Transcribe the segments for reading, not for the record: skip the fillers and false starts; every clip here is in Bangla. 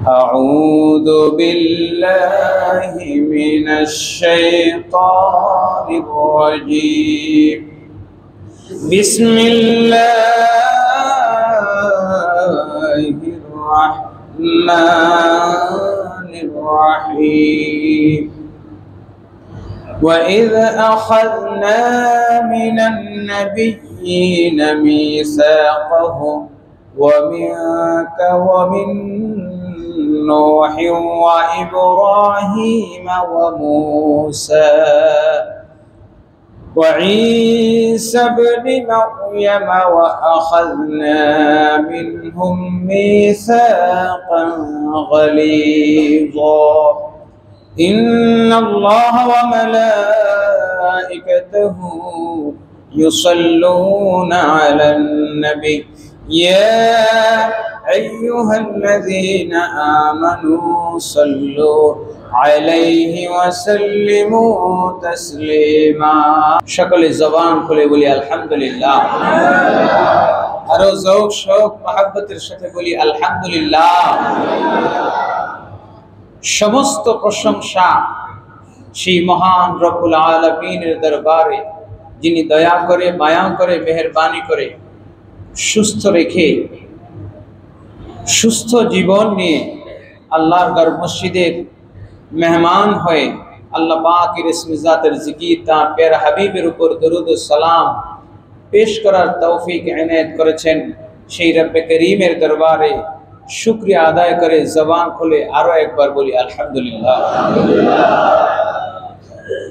أعوذ بالله من الشيطان الرجيم بسم الله الرحمن الرحيم وإذ أخذنا من النبيين ميثاقهم ومنك ومن نوح وإبراهيم وموسى وعيسى ابن مريم وأخذنا منهم ميثاقا غليظا إن الله وملائكته يصلون على النبي يا أيها الذين آمنوا صلوا عليه وسلموا تسليما شكل الزبان খুলে বলি আলহামদুলিল্লাহ আরো যৌক শোক মহব্বতের সাথে বলি আলহামদুলিল্লাহ সমস্ত প্রশংসা সেই মহান রব্বুল আলামিনের দরবারে যিনি দয়া করে মায়া করে মেহেরবানি করে সুস্থ রেখে সুস্থ জীবন নিয়ে আল্লাহর ঘর মসজিদের মেহমান হয়ে আল্লাহ পাকের ইসমি জাতের জিকির তার প্যারা হাবিবের উপর দরুদ ও সালাম পেশ করার তৌফিক এনায়েত করেছেন সেই রব্বে করিমের দরবারে শুকরিয়া আদায় করে জবান খুলে আরো একবার বলি আলহামদুলিল্লাহ।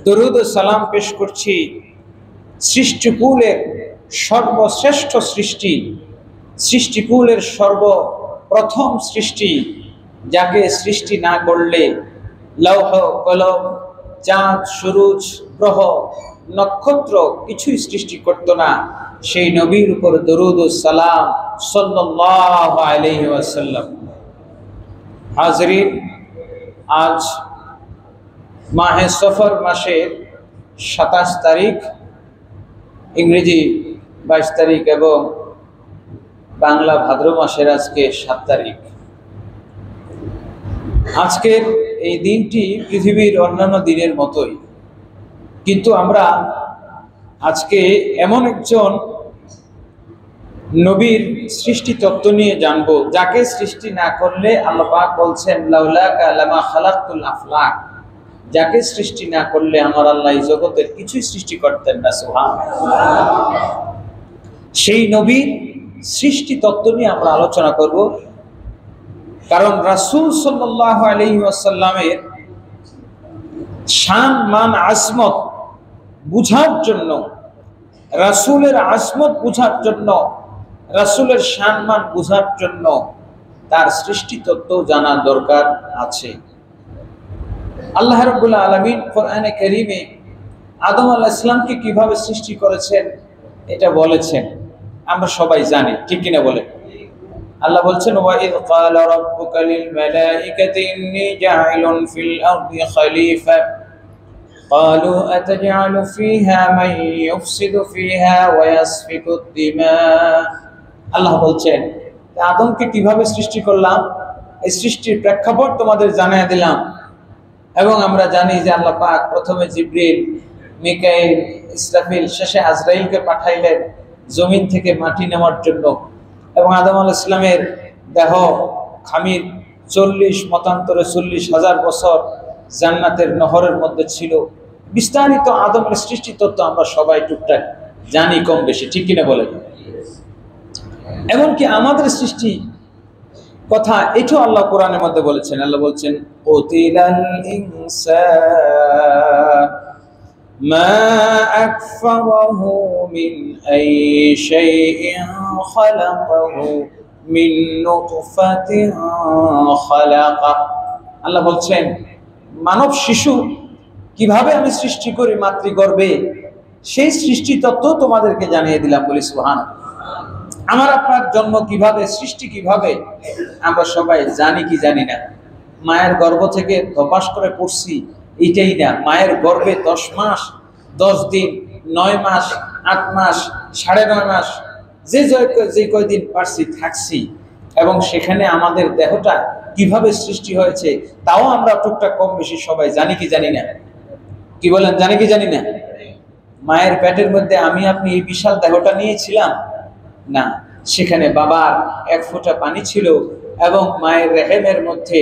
দরুদ ও সালাম পেশ করছি সৃষ্টিকুলের সর্বশ্রেষ্ঠ সৃষ্টিকুলের সর্বপ্রথম সৃষ্টি, যাকে সৃষ্টি না করলে লৌহ কলম চাঁদ সূরজ গ্রহ নক্ষত্র কিছুই সৃষ্টি করত না, সেই নবীর উপর দরুদ ও সালাম সাল্লাল্লাহু আলাইহি ওয়াসাল্লাম। হাজরিন, আজ মাহে সফর মাসের 27 তারিখ, ইংরেজি 22 তারিখ এবং বাংলা ভাদ্র মাসের আজকে 7 তারিখ। আজকের এই দিনটি পৃথিবীর অন্যান্য দিনের মতোই, কিন্তু আমরা আজকে এমন একজন নবীর সৃষ্টি তত্ত্ব নিয়ে জানবো, যাকে সৃষ্টি না করলে আল্লাহ পাক বলছেন লাউলাকা লামা খালাকতুল আফলাক, যাকে সৃষ্টি না করলে আমার আল্লাহ এই জগতের কিছুই সৃষ্টি করতেন না। সুবহানাল্লাহ। সেই নবীর সৃষ্টি তত্ত্ব নিয়ে আমরা আলোচনা করব, কারণ রাসূল সাল্লাল্লাহু আলাইহি ওয়াসাল্লামের শান মান আজমত বুঝার জন্য, রাসূলের আজমত বুঝার জন্য, রাসূলের শান মান বুঝার জন্য তার সৃষ্টি তত্ত্ব জানা দরকার আছে। আল্লাহ রাব্বুল আলামিন কোরআনে কারীমে আদম আলাইহিস সালামকে কিভাবে সৃষ্টি করেছেন এটা বলেছেন, আমরা সবাই জানি, ঠিক কিনা বলেন? আল্লাহ বলছেন ওয়া ইয ক্বালা রাব্বুকা লিল মালাইকাতি ইন্নী জাইলুন ফিল আরদি খলিফা ক্বালু আতাজআলু ফিহা মান ইউফসিদু ফিহা ওয়া ইয়াসফিকুদ দিমা। আল্লাহ বলছেন আদমকে কিভাবে সৃষ্টি করলাম এই সৃষ্টির প্রেক্ষাপট তোমাদের জানিয়ে দিলাম। এবং আমরা জানি যে আল্লাহ পাক প্রথমে জিবরিল, মিকাইল, ইসরাফিল, শেষে আজরাইলকে পাঠাইলেন জমিন থেকে মাটি নেওয়ার জন্য। এবং আদম আলাইহিস সালামের দেহ খামির 40 মতান্তরে 40,000 বছর জান্নাতের নহরের মধ্যে ছিল। বিস্তারিত আদমের সৃষ্টি তত্ত্ব আমরা সবাই টুকটাক জানি কম বেশি, ঠিক কিনা বলেন? এমনকি আমাদের সৃষ্টি কথা এটাও আল্লাহ কোরআনের মধ্যে বলেছেন। আল্লাহ বলছেন কুতিলাল ইনসান মা আকফারাহু মিন আইয়ি শাইইন খালাকাহু মিন নুতফাতিন খালাকা। আল্লাহ বলছেন মানব শিশু কিভাবে আমি সৃষ্টি করি মাতৃগর্ভে, সেই সৃষ্টি তত্ত্ব তোমাদেরকে জানিয়ে দিলাম। বলি সুবহানাল্লাহ। আমার আপনার জন্ম কিভাবে, সৃষ্টি কিভাবে আমরা সবাই জানি কি জানি না? মায়ের গর্ভ থেকে ধপাস করে পড়ছি এইটাই না, মায়ের গর্ভে 10 মাস 10 দিন 9 মাস 8 মাস 9.5 মাস যে কয়দিন পারছি থাকছি, এবং সেখানে আমাদের দেহটা কিভাবে সৃষ্টি হয়েছে তাও আমরা টুকটাক কম বেশি সবাই জানি কি জানি না? কি বলেন, জানি কি জানি না? মায়ের পেটের মধ্যে আমি আপনি এই বিশাল দেহটা নিয়েছিলাম না, সেখানে বাবার এক ফোঁটা পানি ছিল এবং মায়ের রেহেমের মধ্যে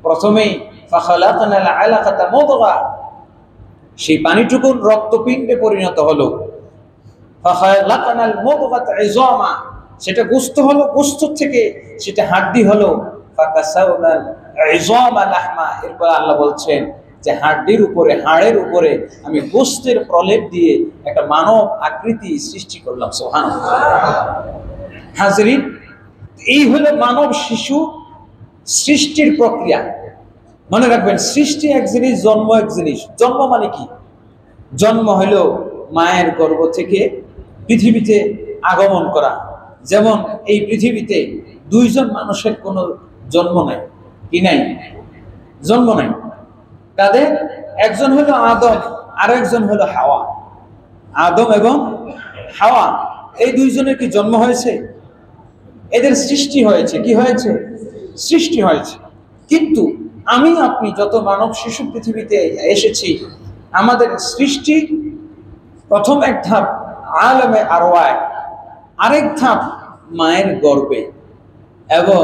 প্রথমেই ফাখালাকনাল আলাকাতা মুদগা, সেই পানিটুকু রক্তপিণ্ডে পরিণত হলো। ফাখালাকনাল মুদগাতা ইযামা, সেটা গোশত হলো, গোশত থেকে সেটা হাড্ডি হলো। ফাকাসাউনাল ইযামা লাহমা, এরপর আল্লাহ বলছেন যে হাড্ডির উপরে, হাড়ের উপরে আমি গোশতের প্রলেপ দিয়ে একটা মানব আকৃতি সৃষ্টি করলাম। সুবহানাল্লাহ। হাজরিন, এই হলো মানব শিশু সৃষ্টির প্রক্রিয়া। মনে রাখবেন, সৃষ্টি এক জিনিস, জন্ম এক জিনিস। জন্ম মানে কি? জন্ম হলো মায়ের গর্ভ থেকে পৃথিবীতে আগমন করা। যেমন এই পৃথিবীতে দুইজন মানুষের কোনো জন্ম নাই, কি নাই? জন্ম নাই। তাদের একজন হলো আদম, আর একজন হলো হাওয়া। আদম এবং হাওয়া, এই দুইজনের কি জন্ম হয়েছে? এদের সৃষ্টি হয়েছে। কি হয়েছে? সৃষ্টি হয়েছে। কিন্তু আমি আপনি যত মানব শিশু পৃথিবীতে এসেছি, আমাদের সৃষ্টি প্রথম এক ধাপ আলমে আরওয়ায়, আরেক ধাপ মায়ের গর্ভে, এবং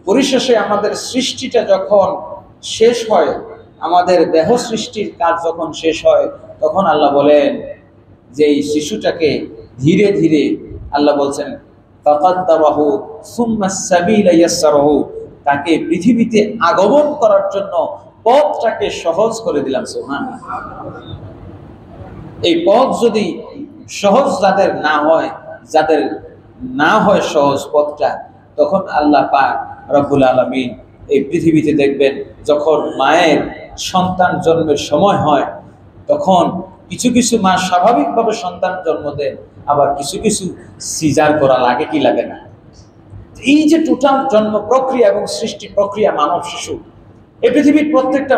পরিশেষে আমাদের সৃষ্টিটা যখন শেষ হয়, আমাদের দেহ সৃষ্টির কাজ যখন শেষ হয়, তখন আল্লাহ বলেন যে এই শিশুটাকে ধীরে ধীরে আল্লাহ বলছেন ফাকাদ্দারাহু সুম্মা সাবিলা ইয়াসসারাহু, তাকে পৃথিবীতে আগমন করার জন্য পথটাকে সহজ করে দিলাম। সুবহানাল্লাহ। এই পথ যদি সহজ যাদের না হয় সহজ পথটা, তখন আল্লাহ পাক রব্বুল আলামিন এই পৃথিবীতে দেখবেন যখন মায়ের সন্তান জন্মের সময় হয়, তখন কিছু কিছু মা স্বাভাবিকভাবে সন্তান জন্ম দেন, আবার কিছু কিছু সিজার করা লাগে কি লাগে না। এই যে টোটাল জন্ম প্রক্রিয়া এবং সৃষ্টি প্রক্রিয়া মানব শিশু, এই পৃথিবীর প্রত্যেকটা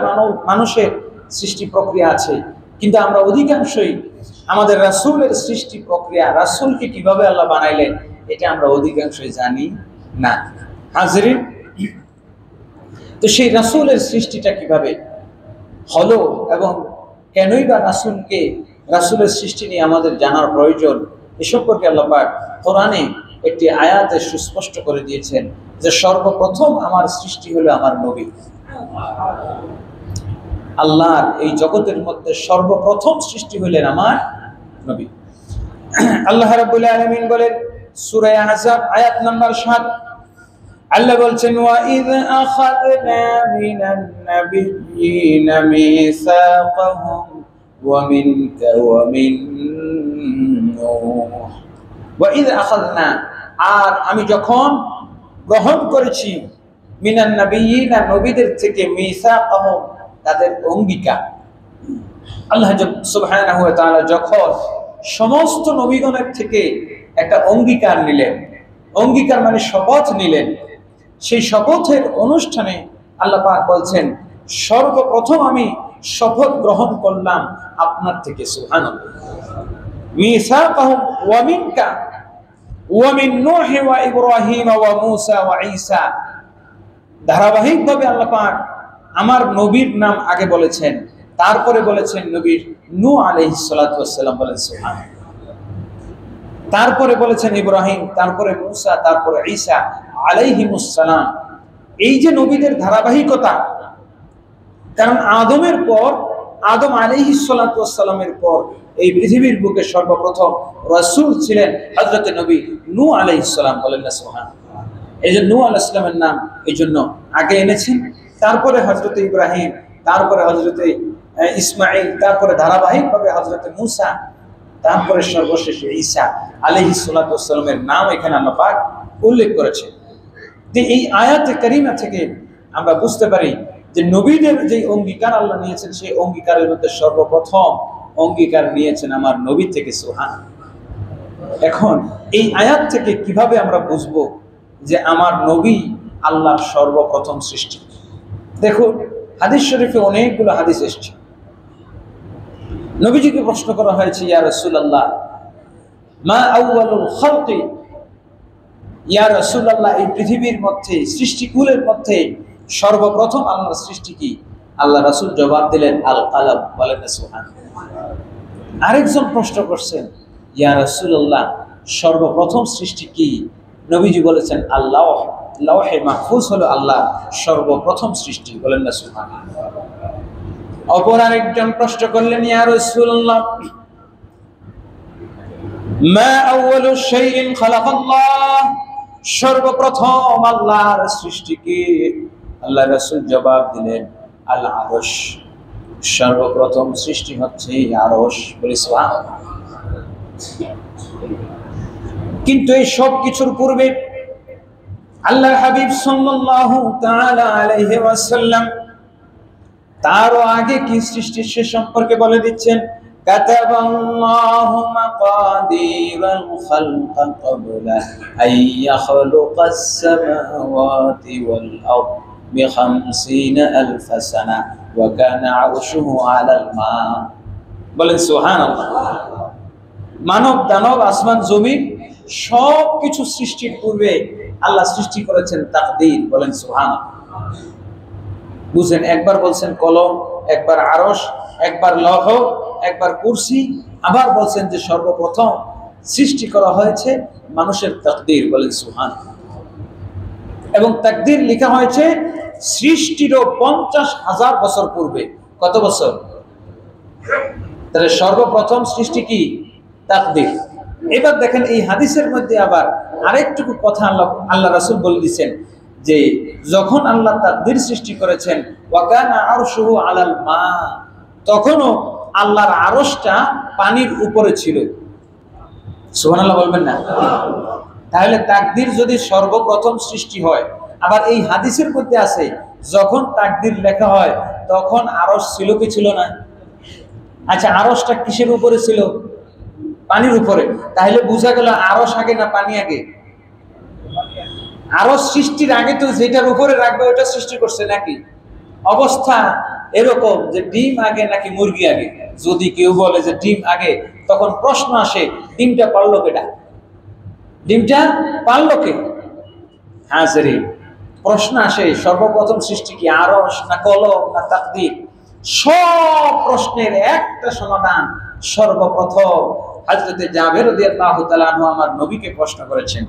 মানুষের সৃষ্টি প্রক্রিয়া আছে, কিন্তু আমরা অধিকাংশই আমাদের রাসূলের সৃষ্টি প্রক্রিয়া, রাসূলকে কিভাবে আল্লাহ বানাইলেন, এটা আমরা অধিকাংশই জানি না। হাজরিন, তো সেই রাসূলের সৃষ্টিটা কিভাবে হলো এবং কেনই বা রাসূলের সৃষ্টি নিয়ে আমাদের জানার প্রয়োজন, এ সম্পর্কে আল্লাহ পাক কোরআনে একটি আয়াতে সুস্পষ্ট করে দিয়েছেন যে সর্বপ্রথম আমার সৃষ্টি হলো আমার নবী। আল্লাহর এই জগতের মধ্যে সর্বপ্রথম সৃষ্টি হলেন আমার নবী। আল্লাহ রাব্বুল আলামিন বলেন সূরা আহজাব আয়াত নাম্বার 7, আল্লাহ বলছেন ওয়া ইয আখাযনা মিনান নাবিয়্যিনা মিসাকাহুম ওয়া মিনকা ওয়া মিন নূহ। ওয়া ইয আখাযনা, আর আমি যখন গ্রহণ করেছি মিনান নাবিয়্যিনা, নবীদের থেকে, মিসাকাহুম, তাদের অঙ্গীকার। আল্লাহ সুবহানাহু ওয়া তাআলা যখন সমস্ত নবীগণের থেকে একটা অঙ্গীকার নিলেন, অঙ্গীকার মানে শপথ নিলেন, সেই শপথের অনুষ্ঠানে আল্লাহ পাক বলছেন সর্বপ্রথম আমি শপথ গ্রহণ করলাম আপনার থেকে। সুবহানাল্লাহ। মিসাকাহুম ওয়া মিনকা ওয়া মিন নূহ ওয়া ইব্রাহিম ওয়া মূসা ওয়া ঈসা। ধারাবাহিকভাবে আল্লাহ পাক আমার নবীর নাম আগে বলেছেন, তারপরে বলেছেন নবীর নূহ আলাইহিস সালাতু ওয়াস সালাম, বলেন সুবহানাল্লাহ। তারপরে বলেছেন ইব্রাহিম, তারপরে মূসা, তারপরে ঈসা আলাইহিমুস সালাম। এই যে নবীদের ধারাবাহিকতা, কারণ আদমের পর, আদম আলাইহিস সালাতু ওয়াস সালামের পর এই পৃথিবীর বুকে সর্বপ্রথম রাসূল ছিলেন হযরত নবী নূহ আলাইহিস সালাম, বলেন না সুবহানাল্লাহ। এই যে নূহ আলাইহিস সালামের নাম এই জন্য আগে এনেছেন, তারপরে হযরত ইব্রাহিম, তারপরে হযরত ইসমাঈল, তারপরে ধারাবাহিকভাবে হযরত মূসা, তারপরে সর্বশেষে ঈসা আলাইহিস সালাতু ওয়াস সালামের নাম এখানে আল্লাহ পাক উল্লেখ করেছেন। যে এই আয়াতে কারিমা থেকে আমরা বুঝতে পারি যে নবীদের যে অঙ্গীকার আল্লাহ নিয়েছেন, সেই অঙ্গীকারের মধ্যে সর্বপ্রথম অঙ্গীকার নিয়েছেন আমার নবী থেকে। সুবহানাল্লাহ। এখন এই আয়াত থেকে কিভাবে আমরা বুঝবো যে আমার নবী আল্লাহর সর্বপ্রথম সৃষ্টি? দেখুন, হাদিস শরীফে অনেকগুলো হাদিস এসেছে। নবীজিকে প্রশ্ন করা হয়েছে, ইয়া রাসূলুল্লাহ মা আউয়ালুল খালকি, ইয়া রাসূলুল্লাহ, এই পৃথিবীর মধ্যে সৃষ্টিকুলের মধ্যে সর্বপ্রথম আল্লাহর সৃষ্টি কি? আল্লাহ রাসূল জবাব দিলেন আল কালাম। বলেন না সুবহানাল্লাহ। আরেকজন প্রশ্ন করছেন, ইয়া রাসূলুল্লাহ, সর্বপ্রথম সৃষ্টি কি? নবীজি বলেছেন আল্লাহ, লাওহে মাহফুজ হলো আল্লাহ সর্বপ্রথম সৃষ্টি। বলেন না সুবহানাল্লাহ। অপর আরেকজন প্রশ্ন করলেন, ইয়া রাসূলুল্লাহ, মা আউয়ালু শাইইন খালাকাল্লাহ, সর্বপ্রথম আল্লাহর সৃষ্টি কি? আল্লাহ রাসূল জবাব দিলেন আল আরশ, সর্বপ্রথম সৃষ্টি হচ্ছে আরশ। বলি সুবহানাল্লাহ। কিন্তু এই সব কিছুর পূর্বে আল্লাহর হাবিব সাল্লাল্লাহু তাআলা আলাইহি ওয়াসাল্লাম তারও আগে কি সৃষ্টি সে সম্পর্কে বলে দিচ্ছেন, কাতাবাল্লাহু মাকাদিরাল খালক ক্বাবলা আন ইয়াখলুকাস সামাওয়াতি ওয়াল আরদ ব50,000 সানা ওয়া কানা আরশুহু আলাল মা। বলেন সুবহানাল্লাহ। মানব দানব আসমান জমিন সব কিছু সৃষ্টির পূর্বে আল্লাহ সৃষ্টি করেছেন তাকদীর। বলেন সুবহানাল্লাহ। বুঝেন, একবার বলছেন কলম, একবার আরশ, একবার লৌহ, একবার কুরসি, আবার বলছেন যে সর্বপ্রথম সৃষ্টি করা হয়েছে মানুষের তাকদীর। বলেন সুবহানাল্লাহ। এবং তাকদীর লেখা হয়েছে সৃষ্টিরও 50,000 বছর পূর্বে। কত বছর? তাহলে সর্বপ্রথম সৃষ্টি কি? তাকদীর। এবার দেখেন এই হাদিসের মধ্যে আবার আরেকটুকু কথা আল্লাহ রাসূল বলে দিয়েছেন যে যখন আল্লাহ তাকদীর সৃষ্টি করেছেন ওয়া কানা আরশুহু আলাল মা, তখনও আল্লাহর আরশটা পানির উপরে ছিল। সুবহানাল্লাহ বলবেন না? তাহলে তাকদীর যদি সর্বপ্রথম সৃষ্টি হয়, আবার এই হাদিসের মধ্যে আছে যখন তাকদীর লেখা হয় তখন আরশ ছিল কি ছিল না? আচ্ছা, আরশটা কিসের উপরে ছিল? পানির উপরে। তাহলে বোঝা গেল আরশ আগে না পানি আগে? আরশ সৃষ্টির আগে তো যেটার উপরে রাখবে ওটা সৃষ্টি করছে নাকি? অবস্থা এরকম যে ডিম আগে নাকি মুরগি আগে? যদি কেউ বলে যে ডিম আগে, তখন প্রশ্ন আসে ডিমটা পারলো কেটা? ডিমটা পারলো কে? হাজিরি, প্রশ্ন আসে সর্বপ্রথম সৃষ্টি কি আরশ না কলম না তাকদীর? সব প্রশ্নের একটা সমাধান, সর্বপ্রথম হযরতে জাবের রাদিয়াল্লাহু তাআলা আনহু আমার নবীকে প্রশ্ন করেছেন।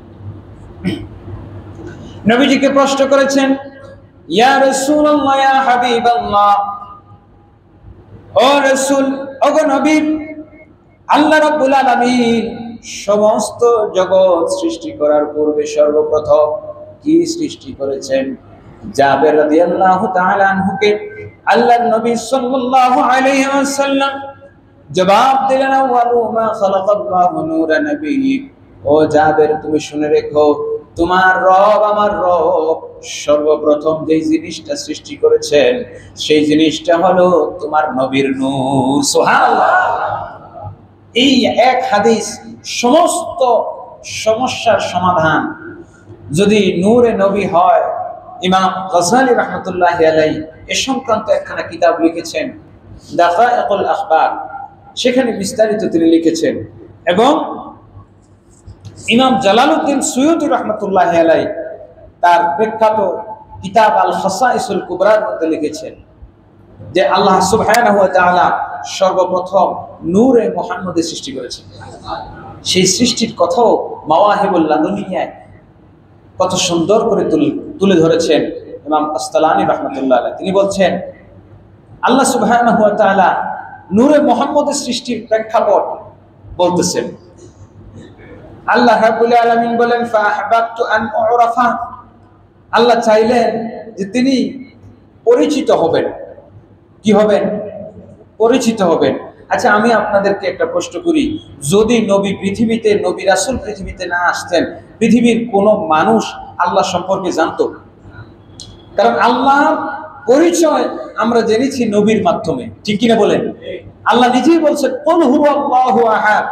নবীজিকে প্রশ্ন করেছেন, ইয়া রাসূলুল্লাহ, ইয়া হাবিবাল্লাহ, ও রাসূল, ওগো নবী, আল্লাহ রাব্বুল আলামিন সমস্ত জগৎ সৃষ্টি করার পূর্বে সর্বপ্রথম কি সৃষ্টি করেছেন? জাবের রাদিয়াল্লাহু তাআলা আনহুকে আল্লাহর নবী সাল্লাল্লাহু আলাইহি ওয়াসাল্লাম জবাব দিলেন, আউয়ালু মা খালাকাল্লাহু নূরা নাবিয়্যিক। ও জাবের, তুমি শুনে রেখো, তোমার রব আমার রব সর্বপ্রথম যে জিনিসটা সৃষ্টি করেছেন সেই জিনিসটা হলো তোমার নবীর নূর। সুবহানাল্লাহ। এই এক হাদিস সমস্ত সমস্যার সমাধান। যদি নূরে নবী হয়, ইমাম গাজ্জালী রাহমাতুল্লাহি আলাইহি এ সংক্রান্ত একখানা কিতাব লিখেছেন, দাকায়েকুল আখবার, সেখানে বিস্তারিত তিনি লিখেছেন। এবং ইমাম জালালউদ্দিন সুয়ুতী রাহমাতুল্লাহি আলাইহি তার বিখ্যাত কিতাব আল খাসাইসুল কুবরার মধ্যে লিখেছেন যে আল্লাহ সুবহানাহু ওয়া তাআলা সর্বপ্রথম নূরে মুহাম্মদের সৃষ্টি করেছেন। সেই সৃষ্টির কথাও মাওয়াহিবুল লাদুনিয়ায় কত সুন্দর করে তুলে ধরেছেন ইমাম আসকালানী রাহমাতুল্লাহ আলাইহি। তিনি বলছেন আল্লাহ সুবহানাহু ওয়া তাআলা নূরে মুহাম্মদের সৃষ্টির প্রেক্ষাপট বলতেছেন। আল্লাহ রাব্বুল আলামিন বলেন, ফাআহবাবতু আন উরাফা, আল্লাহ চাইলেন যে তিনি পরিচিত হবেন। কি হবেন? পরিচিত হবেন। আচ্ছা, আমি আপনাদেরকে একটা প্রশ্ন করি, যদি নবী পৃথিবীতে, নবী রাসূল পৃথিবীতে না আসতেন, পৃথিবীর কোনো মানুষ আল্লাহ সম্পর্কে জানতো? কারণ আল্লাহর পরিচয় আমরা জেনেছি নবীর মাধ্যমে, ঠিক কিনা বলেন? আল্লাহ নিজেই বলছেন, কুল হুয়াল্লাহু আহাদ।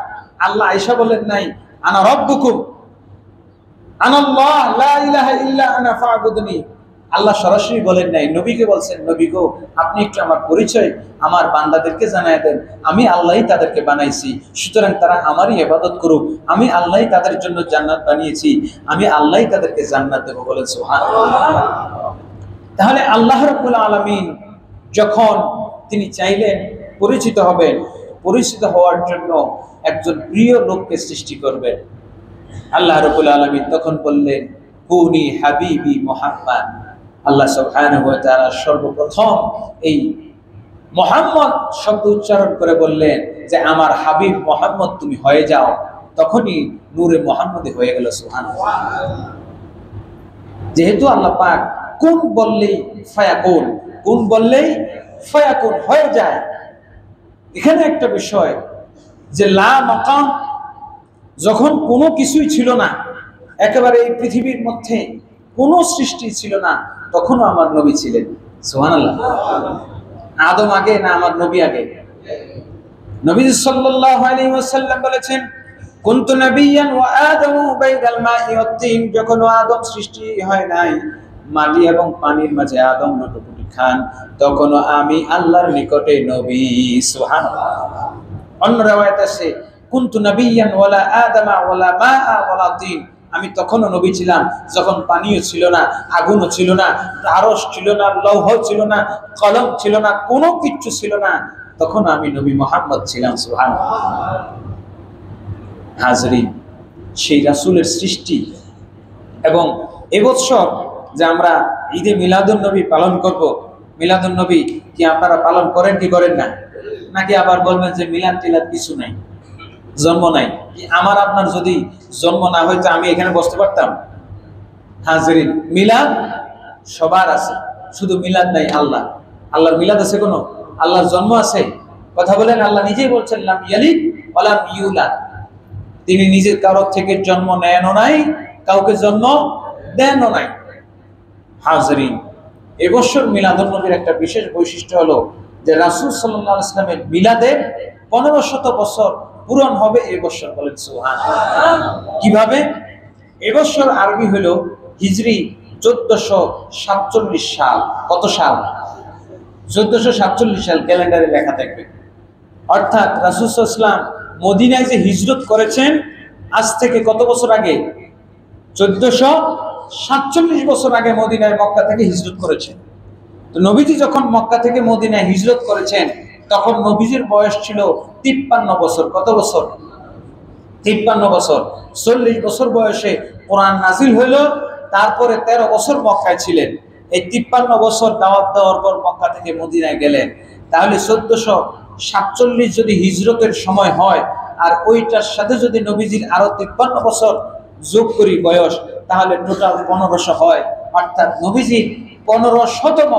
আল্লাহ আয়েশা বলেন নাই আনা রাব্বুকুম, আনাল্লাহ লা ইলাহা ইল্লা আনা ফা'বুদনি, আল্লাহ সরাসরি বলেন নাই, নবীকে বলছেন, নবী গো আপনি একটু আমার পরিচয় আমার বান্দাদেরকে জানায় দেন, আমি আল্লাহই তাদেরকে বানাইছি, সুতরাং তারা আমারই ইবাদত করুক, আমি আল্লাহই তাদের জন্য জান্নাত বানিয়েছি, আমি আল্লাহই তাদেরকে জান্নাত দেব, বলেন সুবহানাল্লাহ। তাহলে আল্লাহ রাব্বুল আলামিন যখন তিনি চাইলেন পরিচিত হবেন, পরিচিত হওয়ার জন্য একজন প্রিয় লোককে সৃষ্টি করবেন, আল্লাহ রাব্বুল আলামিন তখন বললেন কুনি হাবিবি মুহাম্মদ। আল্লাহ সুবহানাহু ওয়া তাআলা সর্বপ্রথম এই মুহাম্মদ শব্দ উচ্চারণ করে বললেন যে আমার হাবিব মুহাম্মদ তুমি হয়ে যাও, তখনই নূরে মুহাম্মদী হয়ে গেল, সুবহানাল্লাহ। যেহেতু আল্লাহ পাক কুন বললেই ফায়াকুন, কুন বললেই ফায়াকুন হয়ে যায়। এখানে একটা বিষয় যে লা মাকাম, যখন কোনো কিছুই ছিল না, একেবারে এই পৃথিবীর মধ্যে কোনো সৃষ্টি ছিল না, তখনও আমার নবী ছিলেন, সুবহানাল্লাহ। আদম আগে না আমার নবী আগে? নবী সাল্লাল্লাহু আলাইহি ওয়াসাল্লাম বলেছেন কুনতু নাবিয়্যান ওয়া আদামু বাইনাল মাই ওয়াত তিন, যখন আদম সৃষ্টি হয় নাই, মাটি এবং পানির মাঝে আদম লুটোপুটি খান, তখনও আমি আল্লাহর নিকটে নবী, সুবহানাল্লাহ। অন্য riwayat আছে কুনতু নাবিয়্যান ওয়ালা আদামা ওয়ালা মাআ ওয়ালা তিন, আমি তখনও নবী ছিলাম যখন পানিও ছিল না, আগুনও ছিল না, আরশ ছিল না, লৌহ ছিল না, কলম ছিল না, কোনো কিছু ছিল না, তখন আমি নবী মুহাম্মদ ছিলাম, সুবহানাল্লাহ। হাজরিন, সেই রাসূলের সৃষ্টি এবং এবছর যে আমরা ঈদে মিলাদুন নবী পালন করব, মিলাদুন নবী কি আপনারা পালন করেন কি করেন না? নাকি আবার বলবেন যে মিলাদ টিলাদ কিছু নাই, জন্ম নাই? কি আমার আপনার যদি জন্ম না হইতো আমি এখানে বসতে পারতাম? হাজরিন, মিলাদ সবার আছে, শুধু মিলাদ নাই আল্লাহ। আল্লাহর মিলাদ আছে কোনো? আল্লাহর জন্ম আছে? কথা বলেন, আল্লাহ নিজেই বলছেন লাম ইয়ালিদ ওয়া লাম ইউলাদ, তিনি নিজের কারো থেকে জন্ম নেনও নাই, কাউকে জন্ম দেনও নাই। হাজরিন, এবছর মিলাদুন নবীর একটা বিশেষ বৈশিষ্ট্য হলো যে রাসূল সাল্লাল্লাহু আলাইহি ওয়াসাল্লামের মিলাদের 1500 বছর পূরণ হবে এবছর, বলেন সুবহানাল্লাহ। কিভাবে? এবছর আরবি হলো হিজরি 1447 সাল। কত সাল? 1447 সাল ক্যালেন্ডারে লেখা থাকবে। অর্থাৎ রাসূল সাল্লাল্লাহু আলাইহি ওয়াসাল্লাম মদিনায় যে হিজরত করেছেন আজ থেকে কত বছর আগে? 1447 বছর আগে মদিনায় মক্কা থেকে হিজরত করেছেন। তো নবীজি যখন মক্কা থেকে মদিনায় হিজরত করেছেন তখন নবীজির বয়স ছিল 53 বছর। কত বছর? 53 বছর। 40 বছর বয়সে কোরআন নাজিল হইল, তারপরে 13 বছর মক্কায় ছিলেন। এই 53 বছর দাওয়াত দেওয়ার পর মক্কা থেকে মদিনায় গেলেন। তাহলে 1447 যদি হিজরতের সময় হয় আর ওইটার সাথে যদি নবীজির আরো 53 বছর যোগ করি বয়স, তাহলে টোটাল 1500 হয়। অর্থাৎ নবীজির 1500তম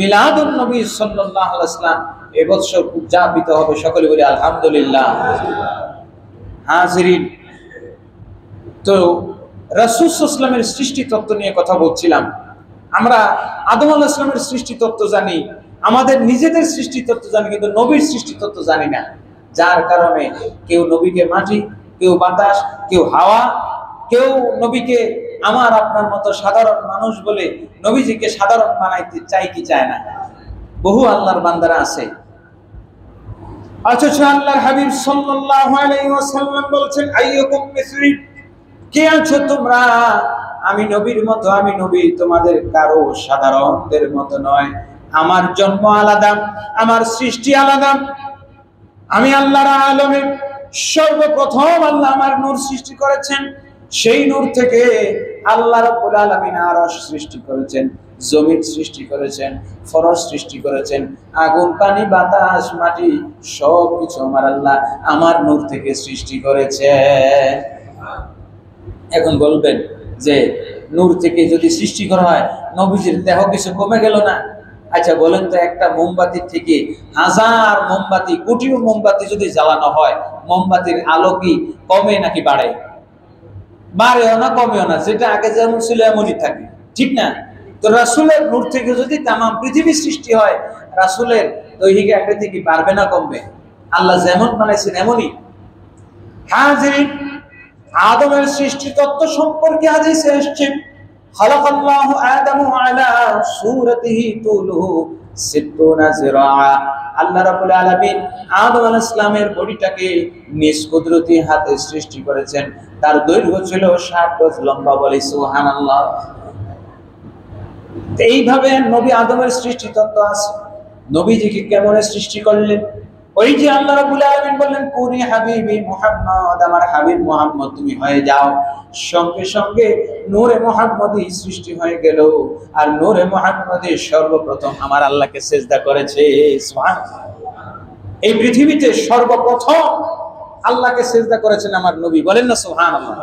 মিলাদুন নবী সাল্লাল্লাহু আলাইহি ওয়াসাল্লাম এবছর উদযাপিত হবে। সকলে বলি আলহামদুলিল্লাহ। হাজিরিন, তো রাসূল সাল্লাল্লাহু আলাইহি ওয়াসাল্লামের সৃষ্টি তত্ত্ব নিয়ে কথা বলছিলাম। আমরা আদম আলাইহিস সালামের সৃষ্টি তত্ত্ব জানি, আমাদের নিজেদের সৃষ্টি তত্ত্ব জানি, কিন্তু নবীর সৃষ্টি তত্ত্ব জানি না। যার কারণে কেউ নবীকে মাটি, কেউ বাতাস, কেউ হাওয়া, কেউ নবীকে আমার আপনার মতো সাধারণ মানুষ বলে নবীজিকে সাধারণ বানাইতে চাই কি চায় না। বহু আল্লাহর বান্দারা আছে। অথচ আল্লাহর হাবিব সাল্লাল্লাহু আলাইহি ওয়াসাল্লাম বলছেন আইয়ুকুম মিসলি, কে আছো তোমরা আমি নবীর মতো, আমি নবী তোমাদের কারো সাধারণদের মতো নয়। আমার জন্ম আলাদা, আমার সৃষ্টি আলাদা। আমি আল্লাহর আলমে সর্বপ্রথম আল্লাহ আমার নূর সৃষ্টি করেছেন। সেই নূর থেকে আল্লাহ রাব্বুল আলামিন আরশ সৃষ্টি করেছেন, জমিন সৃষ্টি করেছেন, ফরশ সৃষ্টি করেছেন, আগুন, পানি, বাতাস, মাটি সবকিছু আমার আল্লাহ আমার নূর থেকে সৃষ্টি করেছেন। এখন বলবেন যে নূর থেকে যদি সৃষ্টি করা হয় নবীজির দেহ কিছু কমে গেল না? আচ্ছা বলেন তো, একটা মোমবাতি থেকে 1000 মোমবাতি, কোটি মোমবাতি যদি জ্বালানো হয়, মোমবাতির আলো কি কমে নাকি বাড়ে? বাড়েও না কমেও না, যেটা আগে যেমন ছিল এমনই থাকে, ঠিক না? তো রাসূলের নূর থেকে যদি তামাম পৃথিবী সৃষ্টি হয়, রাসূলের দৈহিক আকৃতি কি বাড়বে না কমবে? আল্লাহ যেমন বানাইছেন এমনই। হাজিরিন, আদমের সৃষ্টি তত্ত্ব সম্পর্কে হাদিসে এসেছে খালাকাল্লাহু আদামু আলা সূরাতিহি তুলুহু 60 যিরাআ। আল্লাহ রাব্বুল আলামিন আদম আলাইহিস সালামের বডিটাকে নিজ কুদরতি হাতে সৃষ্টি করেছেন। তার দৈর্ঘ্য ছিল 60 গজ, লম্বা বলি সুবহানাল্লাহ। এইভাবে নবী আদমের সৃষ্টি তত্ত্ব আছে। নবীজিকে কেমন সৃষ্টি করলেন? ওই যে আল্লাহ রাব্বুল আলামিন বললেন, কুনি হাবিবি মুহাম্মদ, আমার হাবিব মুহাম্মদ তুমি হয়ে যাও। সঙ্গে সঙ্গে নূরে মুহাম্মদী সৃষ্টি হয়ে গেল। আর নূরে মুহাম্মদী সর্বপ্রথম আমার আল্লাহকে সিজদা করেছে। সুবহানাল্লাহ। এই পৃথিবীতে সর্বপ্রথম আল্লাহকে সিজদা করেছেন আমার নবী, বলেন না সুবহানাল্লাহ।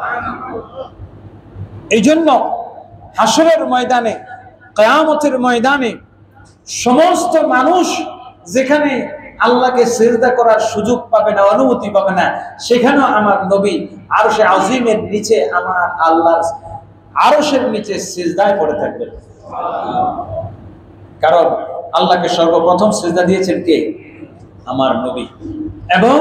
এই জন্য হাসরের ময়দানে, কিয়ামতের ময়দানে সমস্ত মানুষ যেখানে আল্লাহকে সিজদা করার সুযোগ পাবে না, অনুমতি পাবে না, সেখানেও আমার নবী আরশে আজিমের নিচে, আমার আল্লাহর আরশের নিচে সিজদায় পড়ে থাকবে। কারণ আল্লাহকে সর্বপ্রথম সিজদা দিয়েছেন কে? আমার নবী। এবং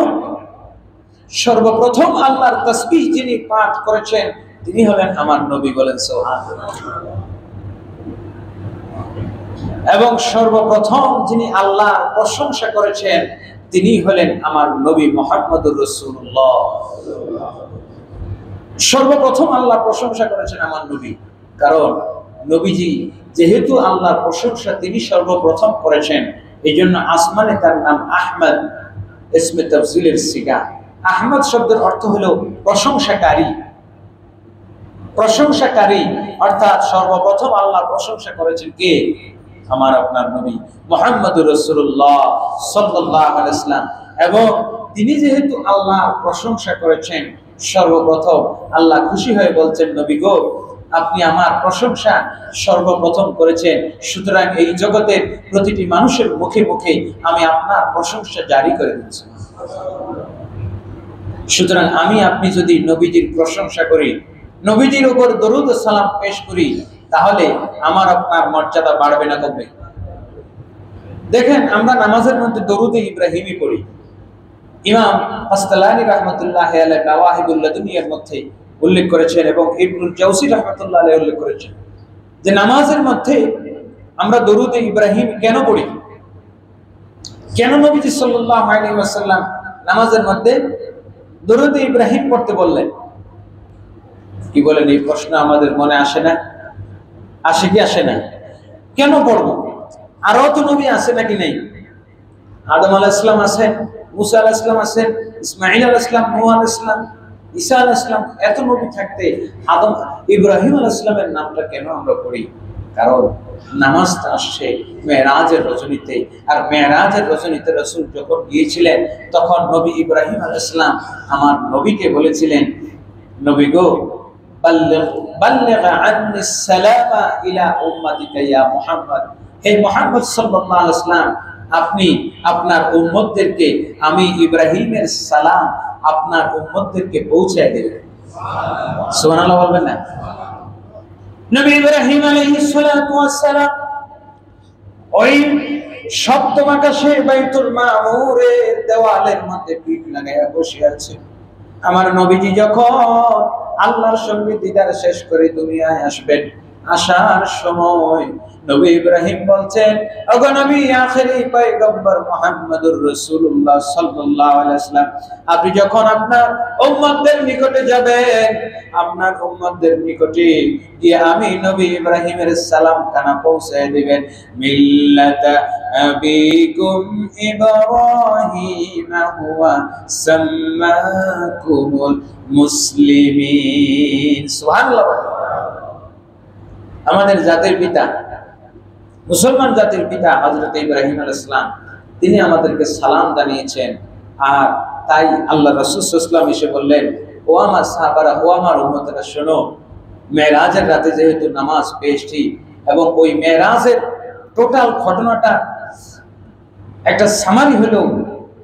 সর্বপ্রথম আল্লাহর তাসবিহ যিনি পাঠ করেছেন তিনি হলেন আমার নবী, বলেন সুবহানাল্লাহ। এবং সর্বপ্রথম যিনি আল্লাহর প্রশংসা করেছেন তিনি হলেন আমার নবী মুহাম্মদুর রাসূলুল্লাহ। সর্বপ্রথম আল্লাহ প্রশংসা করেছেন আমার নবী, কারণ নবীজি যেহেতু আল্লাহর প্রশংসা তিনি সর্বপ্রথম করেছেন, এই জন্য আসমানে তার নাম আহমদ, ইসমে তাফজিলের সিগা। আহমদ শব্দের অর্থ হলো প্রশংসাকারী। প্রশংসাকারী অর্থাৎ সর্বপ্রথম আল্লাহ প্রশংসা করেছেন কে? আমার আপনার নবী মুহাম্মদুর রাসূলুল্লাহ সাল্লাল্লাহু আলাইহি ওয়াসাল্লাম। এবং তিনি যেহেতু আল্লাহর প্রশংসা করেছেন সর্বপ্রথম, আল্লাহ খুশি হয়ে বলছেন, নবী গো আপনি আমার প্রশংসা সর্বপ্রথম করেছেন, সুতরাং এই জগতের প্রতিটি মানুষের মুখে মুখে আমি আপনার প্রশংসা জারি করে দিচ্ছি। সুতরাং আমি আপনি যদি নবীজির প্রশংসা করি, নবীজির উপর দরুদ ও সালাম পেশ করি, তাহলে আমার আপনার মর্যাদা বাড়বে না কমবে? দেখেন আমরা নামাজের মধ্যে দরুদে ইব্রাহিমী পড়ি। ইমাম আস্তালানি রাহমাতুল্লাহি আলাইহি মাওয়াহিবুল লাদুনিয়ার মধ্যে উল্লেখ করেছেন এবং ইবনুল জাওসি রাহমাতুল্লাহি আলাইহি উল্লেখ করেছেন যে নামাজের মধ্যে আমরা দরুদে ইব্রাহিম কেন পড়ি, কেন নবীজি সাল্লাল্লাহু আলাইহি ওয়াসাল্লাম নামাজের মধ্যে দরুদে ইব্রাহিম পড়তে বললেন? কি বলেন, এই প্রশ্ন আমাদের মনে আসে না? আসে কি আসে না? কেন পড়বো? আরো তো নবী আছে নাকি নেই? আদম আলাইহিস সালাম আছেন, মুসা আলাইহিস সালাম আছেন, ইসমাঈল আলাইহিস সালাম, নূহ আলাইহিস সালাম, ঈসা আলাইহিস সালাম, এত নবী থাকতে আদম ইব্রাহিম আলাইহিস সালামের নামটা কেন আমরা পড়ি? কারণ নামাজটা আসছে মেরাজের রজনীতে, আর মেরাজের রজনীতে রাসূল যখন গিয়েছিলেন তখন নবী ইব্রাহিম আলাইহিস সালাম আমার নবীকে বলেছিলেন, নবী গো বাল্লিগ আন্নি সালামা ইলা উম্মতিকা ইয়া মুহাম্মদ, হে মুহাম্মদ সাল্লাল্লাহু আলাইহি ওয়াসাল্লাম আপনি আপনার উম্মতদেরকে আমি ইব্রাহিমের সালাম আপনার উম্মতদেরকে পৌঁছায় দেবেন। সুবহানাল্লাহ বলবেন না? নবী ইব্রাহিম আলাইহিস সালাতু ওয়াস সালাম ওই সপ্তম আকাশে বাইতুল মামুরের দেওয়ালের মধ্যে পিঠ লাগাইয়া বসে আছে। আমার নবীজি যখন আল্লাহর সঙ্গে দিদার শেষ করে দুনিয়ায় আসবেন, আসার সময় নবী ইব্রাহিম বলছেন, ওগো নবী আখেরি পয়গম্বর মুহাম্মদুর রাসূলুল্লাহ সাল্লাল্লাহু আলাইহি ওয়াসাল্লাম আপনি যখন আপনার উম্মতদের নিকটে যাবেন, আপনার উম্মতদের নিকটে গিয়ে আমি নবী ইব্রাহিমের সালাম খানা পৌঁছায় দিবেন, মিল্লাতা আবিকুম ইব্রাহিম হুয়া সাম্মাকুমুল মুসলিমিন। সুবহানাল্লাহ। আমাদের জাতির পিতা, মুসলমান জাতির পিতা হযরত ইব্রাহিম আলাইহিস সালাম তিনি আমাদেরকে সালাম জানিয়েছেন। আর তাই আল্লাহ রাসূল সাল্লাল্লাহু আলাইহি ওয়াসাল্লাম এসে বললেন, ও আমার সাহাবারা, ও আমার উম্মতেরা শোনো, মেরাজের রাতে যেহেতু নামাজ পেয়েছি এবং ওই মেরাজের টোটাল ঘটনাটা একটা সামারি হলো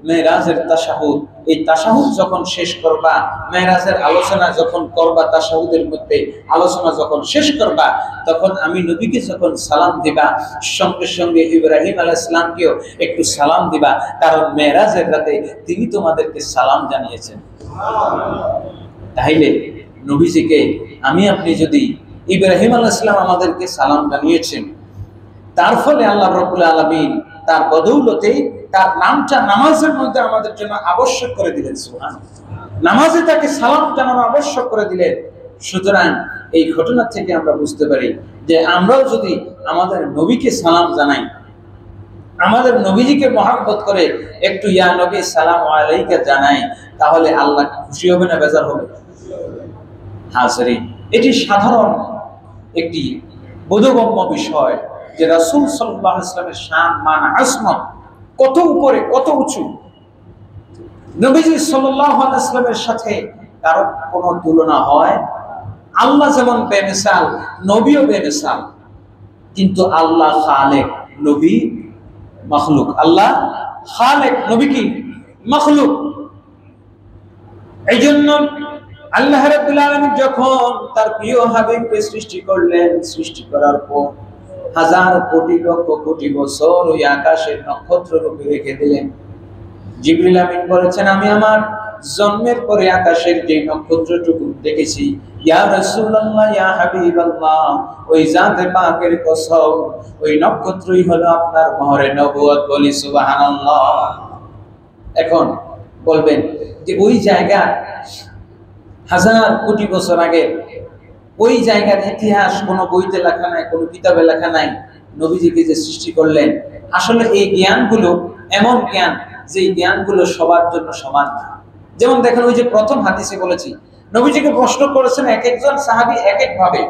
মেরাজের তাশাহুদ। এই তাশাহুদ যখন শেষ করবা, মেরাজের আলোচনা যখন করবা, তাশাহুদের মধ্যে আলোচনা যখন শেষ করবা, তখন আমি নবীকে যখন সালাম দিবা, সঙ্গে সঙ্গে ইব্রাহিম আলাইহিস সালামকেও একটু সালাম দিবা, কারণ মেরাজের রাতে তিনি তোমাদেরকে সালাম জানিয়েছেন। তাইলে নবীজিকে আমি আপনি যদি ইব্রাহিম আলাইহিস সালাম আমাদেরকে সালাম জানিয়েছেন। তার ফলে আল্লাহ রাব্বুল আলামিন তার বদৌলতে তার নামটা নামাজের মধ্যে আমাদের জন্য আবশ্যক করে দিলেন। সুবহানাল্লাহ, নামাজে তাকে সালাম জানানো আবশ্যক করে দিলেন। সুতরাং এই ঘটনা থেকে আমরা বুঝতে পারি যে আমরাও যদি আমাদের নবীকে সালাম জানাই, আমাদের নবীজিকে মহব্বত করে একটু ইয়া নবী সালাম আলাইকা জানাই, তাহলে আল্লাহ খুশি হবে না বেজার হবে? হাজরিন, এটি সাধারণ একটি বোধগম্য বিষয় যে রাসূল সাল্লাল্লাহু আলাইহি ওয়াসাল্লামের শান, মান, আজমত কত উপরে, কত উঁচু। নবীজি সাল্লাল্লাহু আলাইহি ওয়াসাল্লামের সাথে কারো কোনো তুলনা হয়? আল্লাহ যেমন বেমিসাল, নবীও বেমিসাল, কিন্তু আল্লাহ খালেক, নবী মাখলুক। আল্লাহ খালেক, নবী কি মাখলুক। এই জন্য আল্লাহ রাব্বুল আলামিন যখন তার প্রিয় হাবিবকে সৃষ্টি করলেন, সৃষ্টি করার পর হাজার কোটি লক্ষ কোটি বছর ওই আকাশের নক্ষত্র রূপে রেখে দিলেন। জিবরিল আমিন বলেছেন, আমি আমার জন্মের পরে আকাশের যে নক্ষত্রটুকু দেখেছি, ইয়া রাসূলুল্লাহ, ইয়া হাবিবাল্লাহ, ওই জাতে পাকের কসম, ওই নক্ষত্রই হলো আপনার মোহরে নবুয়ত। বলি সুবহানাল্লাহ। এখন বলবেন যে ওই জায়গা হাজার কোটি বছর আগে, ওই জায়গার ইতিহাস কোনো বইতে লেখা নাই, কোনো কিতাবে লেখা নাই। নবীজিকে যে সৃষ্টি করলেন, আসলে এই জ্ঞানগুলো এমন জ্ঞান যে জ্ঞানগুলো সবার জন্য সমান না। যেমন দেখেন, ওই যে প্রথম হাদিসে বলেছি, নবীজিকে প্রশ্ন করেছেন এক একজন সাহাবী এক এক ভাবে।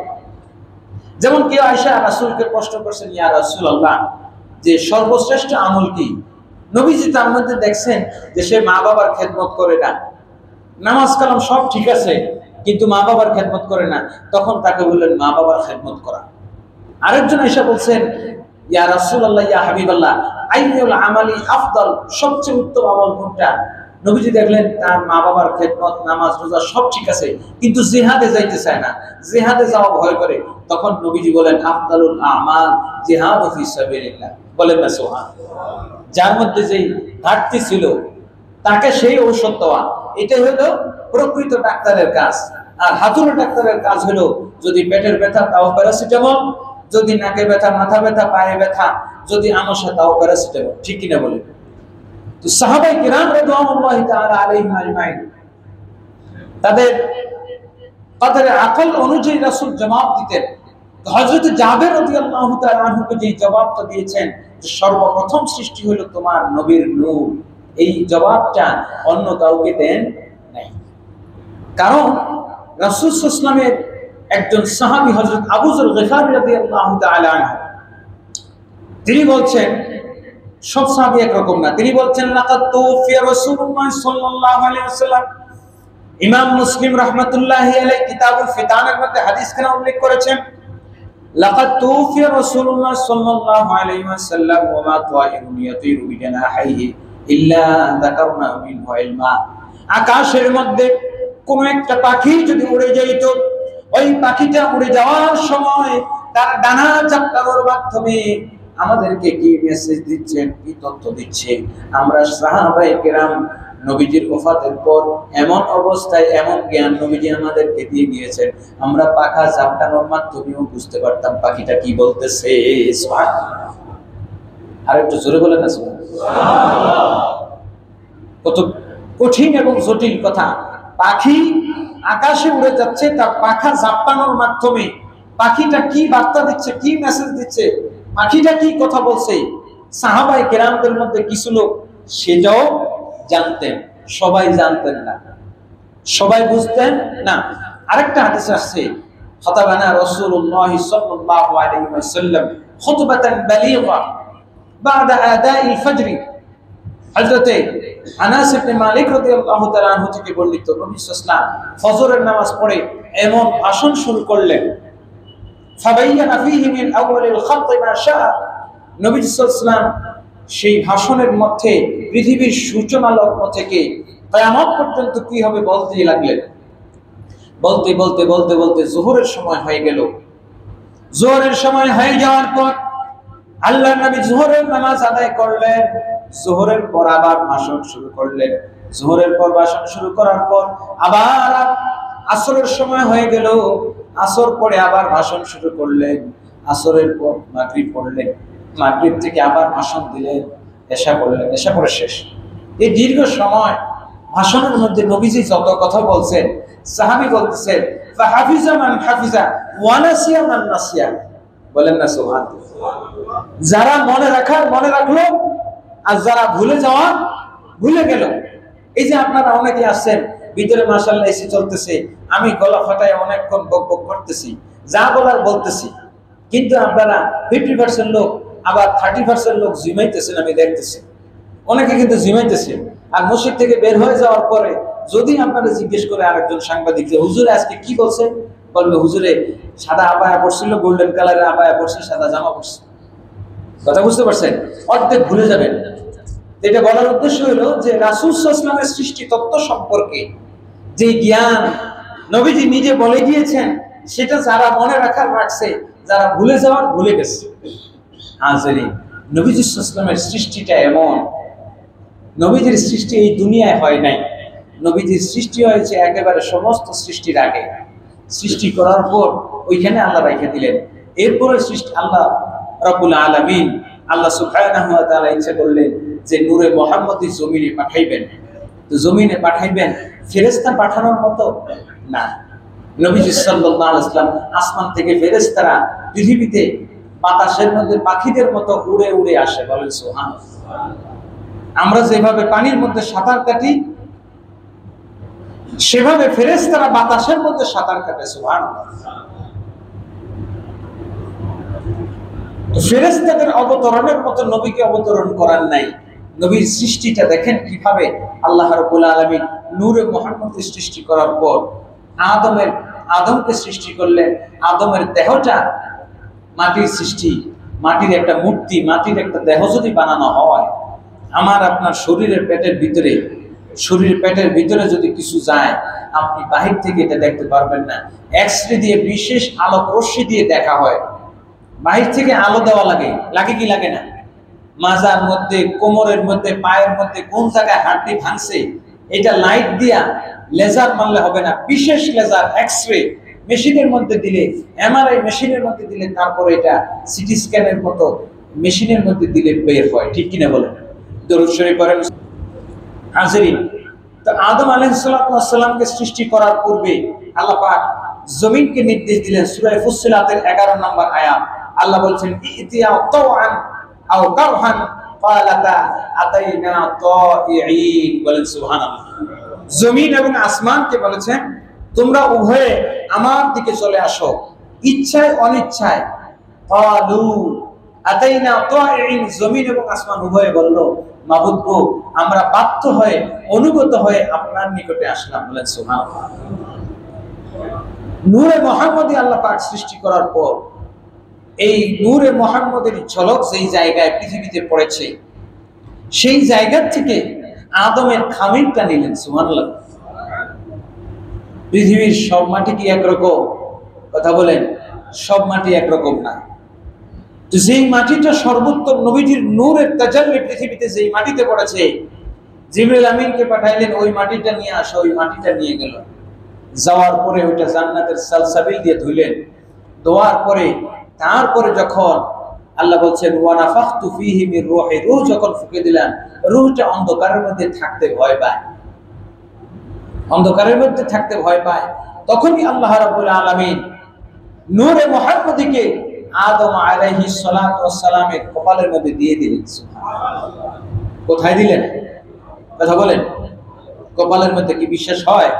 যেমন কেউ আয়েশা রাসূলকে প্রশ্ন করেছেন, ইয়া রাসূলুল্লাহ, যে সর্বশ্রেষ্ঠ আমল কি? নবীজি তার মধ্যে দেখছেন যে সে মা বাবার খেদমত করে না, নামাজ কালাম সব ঠিক আছে, কিন্তু মা বাবার খেদমত করে না। তখন তাকে বললেন মা বাবার খেদমত করা। আরেকজন এসে বলছেন, ইয়া রাসূলুল্লাহ, ইয়া হাবিবাল্লাহ, আইয়ুল আমালি আফদল, সবচেয়ে উত্তম আমল কোনটা? নবীজি দেখলেন তার মা বাবার খেদমত, নামাজ, রোজা সব ঠিক আছে, কিন্তু জিহাদে যাইতে চায় না, জিহাদে যাওয়া ভয় করে। তখন নবীজি বলেন, আফদালুল আমাল জিহাদু ফি সাবিলিল্লাহ। বলেন না সুবহানাল্লাহ। যার মধ্যে যেই ঘাটতি ছিল তাকে সেই ঔষধ দেওয়া, এটা হলো প্রকৃত ডাক্তারের কাজ। আর হাতুড়ে ডাক্তারের কাজ হলো, যদি পেটের ব্যথা তাও প্যারাসিটামল, যদি নাকে ব্যথা, মাথা ব্যথা, পায়ে ব্যথা, যদি আমসা তাও প্যারাসিটামল। ঠিক কিনা বলে? তো সাহাবায়ে কিরাম রাদিয়াল্লাহু তাআলা আলাইহিম আজমাইন তাদের কদরে আকল অনুযায়ী রাসূল জবাব দিতেন। হযরত জাবের রাদিয়াল্লাহু তাআলা আনহুকে যে জবাবটা দিয়েছেন যে সর্বপ্রথম সৃষ্টি হলো তোমার নবীর নূর, এই জবাবটা অন্য কাউকে দেন নাই। কারণ রাসূল সাল্লাল্লাহু আলাইহি ওয়াসাল্লামের একজন সাহাবী হযরত আবু যর গিফারী রাদিয়াল্লাহু তাআলা আনহু, তিনি বলছেন, সব সাহাবী একরকম না, তিনি বলছেন, লাকাদ তুফিয়া রাসূলুল্লাহ সাল্লাল্লাহু আলাইহি ওয়াসাল্লাম। ইমাম মুসলিম রাহমাতুল্লাহি আলাইহি কিতাবুল ফিতানের মধ্যে হাদিসখানা উল্লেখ করেছেন, লাকাদ তুফিয়া রাসূলুল্লাহ সাল্লাল্লাহু আলাইহি ওয়াসাল্লাম ওয়া মা তায়িরুন ইয়াতিরু বিজানাহিহি ইল্লা যাকারনা মিনহু ইলমা। আকাশের মধ্যে কোন একটা পাখি যদি উড়ে যাইত, ওই পাখিটা উড়ে যাওয়ার সময় তার ডানা চাপটানোর মাধ্যমে আমাদেরকে কি মেসেজ দিচ্ছেন, কি তথ্য দিচ্ছে, আমরা সাহাবায়ে কেরাম নবীজির ওফাতের পর এমন অবস্থায় এমন জ্ঞান নবীজি আমাদেরকে দিয়ে গিয়েছেন, আমরা পাখা ঝাপটানোর মাধ্যমেও বুঝতে পারতাম পাখিটা কি বলতেছে। সুবহানাল্লাহ। আর একটু জোরে বলেন না সুবহানাল্লাহ। কত কঠিন এবং জটিল কথা। পাখি আকাশে উড়ে যাচ্ছে, তার পাখা ঝাপটানোর মাধ্যমে পাখিটা কি বার্তা দিচ্ছে, কি মেসেজ দিচ্ছে, পাখিটা কি কথা বলছে, সাহাবায়ে কেরামদের মধ্যে কিছু লোক সেটাও জানতেন, সবাই জানতেন না, সবাই বুঝতেন না। আরেকটা হাদিস আসছে, খাতাবানা রাসূলুল্লাহ সাল্লাল্লাহু আলাইহি ওয়াসাল্লাম খুতবাতান বালিগা বাদা আদাইল ফজর। হযরত আনাস ইবনে মালিক রাদিয়াল্লাহু তাআলা আনহু থেকে বর্ণিত, নবী সাল্লাল্লাহু আলাইহি ওয়াসাল্লাম ফজরের নামাজ পড়ে এমন ভাষণ শুরু করলেন, ফাবাইয়ানা ফীহি মিন আউয়ালিল খালক মা শাআ। নবী সাল্লাল্লাহু আলাইহি ওয়াসাল্লাম সেই ভাষণের মধ্যে পৃথিবীর সূচনা লগ্ন থেকে কিয়ামত পর্যন্ত কি হবে বলতেই লাগলেন। বলতে বলতে বলতে বলতে যোহরের সময় হয়ে গেল। যোহরের সময় হয়ে যাওয়ার পর আল্লাহর নবী যোহরের নামাজ আদায় করলেন। যোহরের পর আবার ভাষণ শুরু করলেন। যোহরের পর ভাষণ শুরু করার পর আবার আসরের সময় হয়ে গেল। আসর পরে আবার ভাষণ শুরু করলেন, আসরের পর মাগরিব পড়লেন, মাগরিব থেকে আবার ভাষণ দিলেন, এশা করলেন, এশা করে শেষ। এই দীর্ঘ সময় ভাষণের মধ্যে নবীজি যত কথা বলছেন, সাহাবী বলতেছেন ফাহাফিজা মান হাফিজা ওয়া নাসিয়া মান নাসিয়া, বলেন না সুবহানাল্লাহ। যারা মনে রাখার মনে রাখলো, আর যারা ভুলে যাওয়া ভুলে গেল। এই যে আপনারা অনেকে আসছেন, ভিতরে মাশাআল্লাহ এসি চলতেছে, আমি গলা ফাটায় অনেকক্ষণ বক বক করতেছি, যা বলার বলতেছি, কিন্তু আপনারা 50% লোক, আবার 30% লোক জিমাইতেছেন, আমি দেখতেছি অনেকে কিন্তু জিমাইতেছে। আর মসজিদ থেকে বের হয়ে যাওয়ার পরে যদি আপনারা জিজ্ঞেস করে আরেকজন সাংবাদিক যে হুজুরে আজকে কি বলছে, বলবে হুজুরে সাদা আবায়া পড়ছিল, গোল্ডেন কালারের আবায়া পড়ছে, সাদা জামা পড়ছে। কথা বুঝতে পারছেন? অর্ধেক ভুলে যাবেন। এটা বলার উদ্দেশ্য হলো যে রাসূল সাল্লাল্লাহু আলাইহি ওয়াসাল্লামের সৃষ্টি তত্ত্ব সম্পর্কে যে জ্ঞান নবীজি নিজে বলে গিয়েছেন, সেটা যারা মনে রাখার রাখছে, যারা ভুলে যাওয়ার ভুলে গেছে। হাজিরিন, নবীজি সাল্লাল্লাহু আলাইহি ওয়াসাল্লামের সৃষ্টিটা এমন, নবীজির সৃষ্টি এই দুনিয়ায় হয় নাই, নবীজির সৃষ্টি হয়েছে একেবারে সমস্ত সৃষ্টির আগে। সৃষ্টি করার পর ওইখানে আল্লাহ রেখে দিলেন। এরপরে সৃষ্টি আল্লাহ রাব্বুল আলামিন, আল্লাহ সুবহানাহু ওয়া তাআলা ইচ্ছা করলেন যে নূরে মুহাম্মদী জমিনে পাঠাইবেন। তো জমিনে পাঠাইবেন ফেরেশতা পাঠানোর মতো না। নবীজি সাল্লাল্লাহু আলাইহি ওয়াসাল্লাম আসমান থেকে ফেরেশতারা পৃথিবীতে বাতাসের মধ্যে পাখিদের মতো উড়ে উড়ে আসে, বলেন সুবহানাল্লাহ। আমরা যেভাবে পানির মধ্যে সাঁতার কাটি, সেভাবে ফেরেশতারা বাতাসের মধ্যে সাঁতার কাটে, সুবহানাল্লাহ। ফেরেশতাদের অবতরণের মতো নবীকে অবতরণ করার নাই। নবীর সৃষ্টিটা দেখেন কিভাবে আল্লাহ রাব্বুল আলামিন নূরে মুহাম্মদের সৃষ্টি করার পর আদমকে সৃষ্টি করলেন। আদমের দেহটা মাটির সৃষ্টি, মাটির একটা মূর্তি, মাটির একটা দেহ যদি বানানো হয়, আমার আপনার শরীরের পেটের ভিতরে যদি কিছু যায়, আপনি বাহির থেকে এটা দেখতে পারবেন না। এক্স-রে দিয়ে, বিশেষ আলোক রশ্মি দিয়ে দেখা হয়। বাহির থেকে আলো দেওয়া লাগে কি লাগে না? মাজার মধ্যে, কোমরের মধ্যে, পায়ের মধ্যে কোন জায়গায় হাড়টি ভাঙছে, এটা লাইট দিয়া, লেজার মারলে হবে না, বিশেষ লেজার এক্স-রে মেশিনের মধ্যে দিলে, এমআরআই মেশিনের মধ্যে দিলে, তারপরে এটা সিটি স্ক্যানের মতো মেশিনের মধ্যে দিলে বের হয়। ঠিক কিনা বলেন? দরুদ শরীফ পড়েন। হাজিরিন, তো আদম আলাইহিস সালামকে সৃষ্টি করার পূর্বে আল্লাহ পাক জমিনকে নির্দেশ দিলেন। সূরা ফুসসিলাতের 11 নম্বর আয়াত আল্লাহ বলছেন ইতিয়া তাওআন আও কারহান ক্বালাতা আতাইনা তাইঈন, বলেন সুবহানাল্লাহ। জমিন এবং আসমানকে বলেছেন তোমরা উভয়ে আমার দিকে চলে আসো, ইচ্ছায় অনিচ্ছায়। ক্বালু আতাইনা তাইঈন, জমিন এবং আসমান উভয়ে বলল মাবুদ গো, আমরা বাধ্য হয়ে, অনুগত হয়ে আপনার নিকটে আসলাম, বলেন সুবহানাল্লাহ। নূরে মুহাম্মদী আল্লাহ পাক সৃষ্টি করার পর এই নূরে মুহাম্মদের ঝলক যেই জায়গায় পৃথিবীতে পড়েছে, সেই জায়গা থেকে আদমের খামিরটা নিলেন, সুবহানাল্লাহ। পৃথিবীর সব মাটি কি একরকম? কথা বলেন, সব মাটি একরকম না। তো যেই মাটিটা সর্বোত্তম নবীজির নূরের তাজাল্লি পৃথিবীতে যেই মাটিতে পড়েছে, জিবরাইল আমিনকে পাঠাইলেন ওই মাটিটা নিয়ে আসো। ওই মাটিটা নিয়ে গেল। যাওয়ার পরে ওইটা জান্নাতের সালসাবিল দিয়ে ধুইলেন। ধোয়ার পরে তারপরে যখন আল্লাহ বলছেন ওয়া নাফাখতু ফীহি মির রূহি, রূহ যখন ফুঁকে দিলাম, রূহটা অন্ধকারের মধ্যে থাকতে ভয় পায়, অন্ধকারের মধ্যে থাকতে ভয় পায়। তখনই আল্লাহ রাব্বুল আলামিন নূরে মুহাম্মদীকে আদম আলাইহিস সালাতু ওয়াস সালামের কপালের মধ্যে দিয়ে দিলেন। সুবহানাল্লাহ। কোথায় দিলেন? কথা বলেন, কপালের মধ্যে। কি বিশ্বাস হয়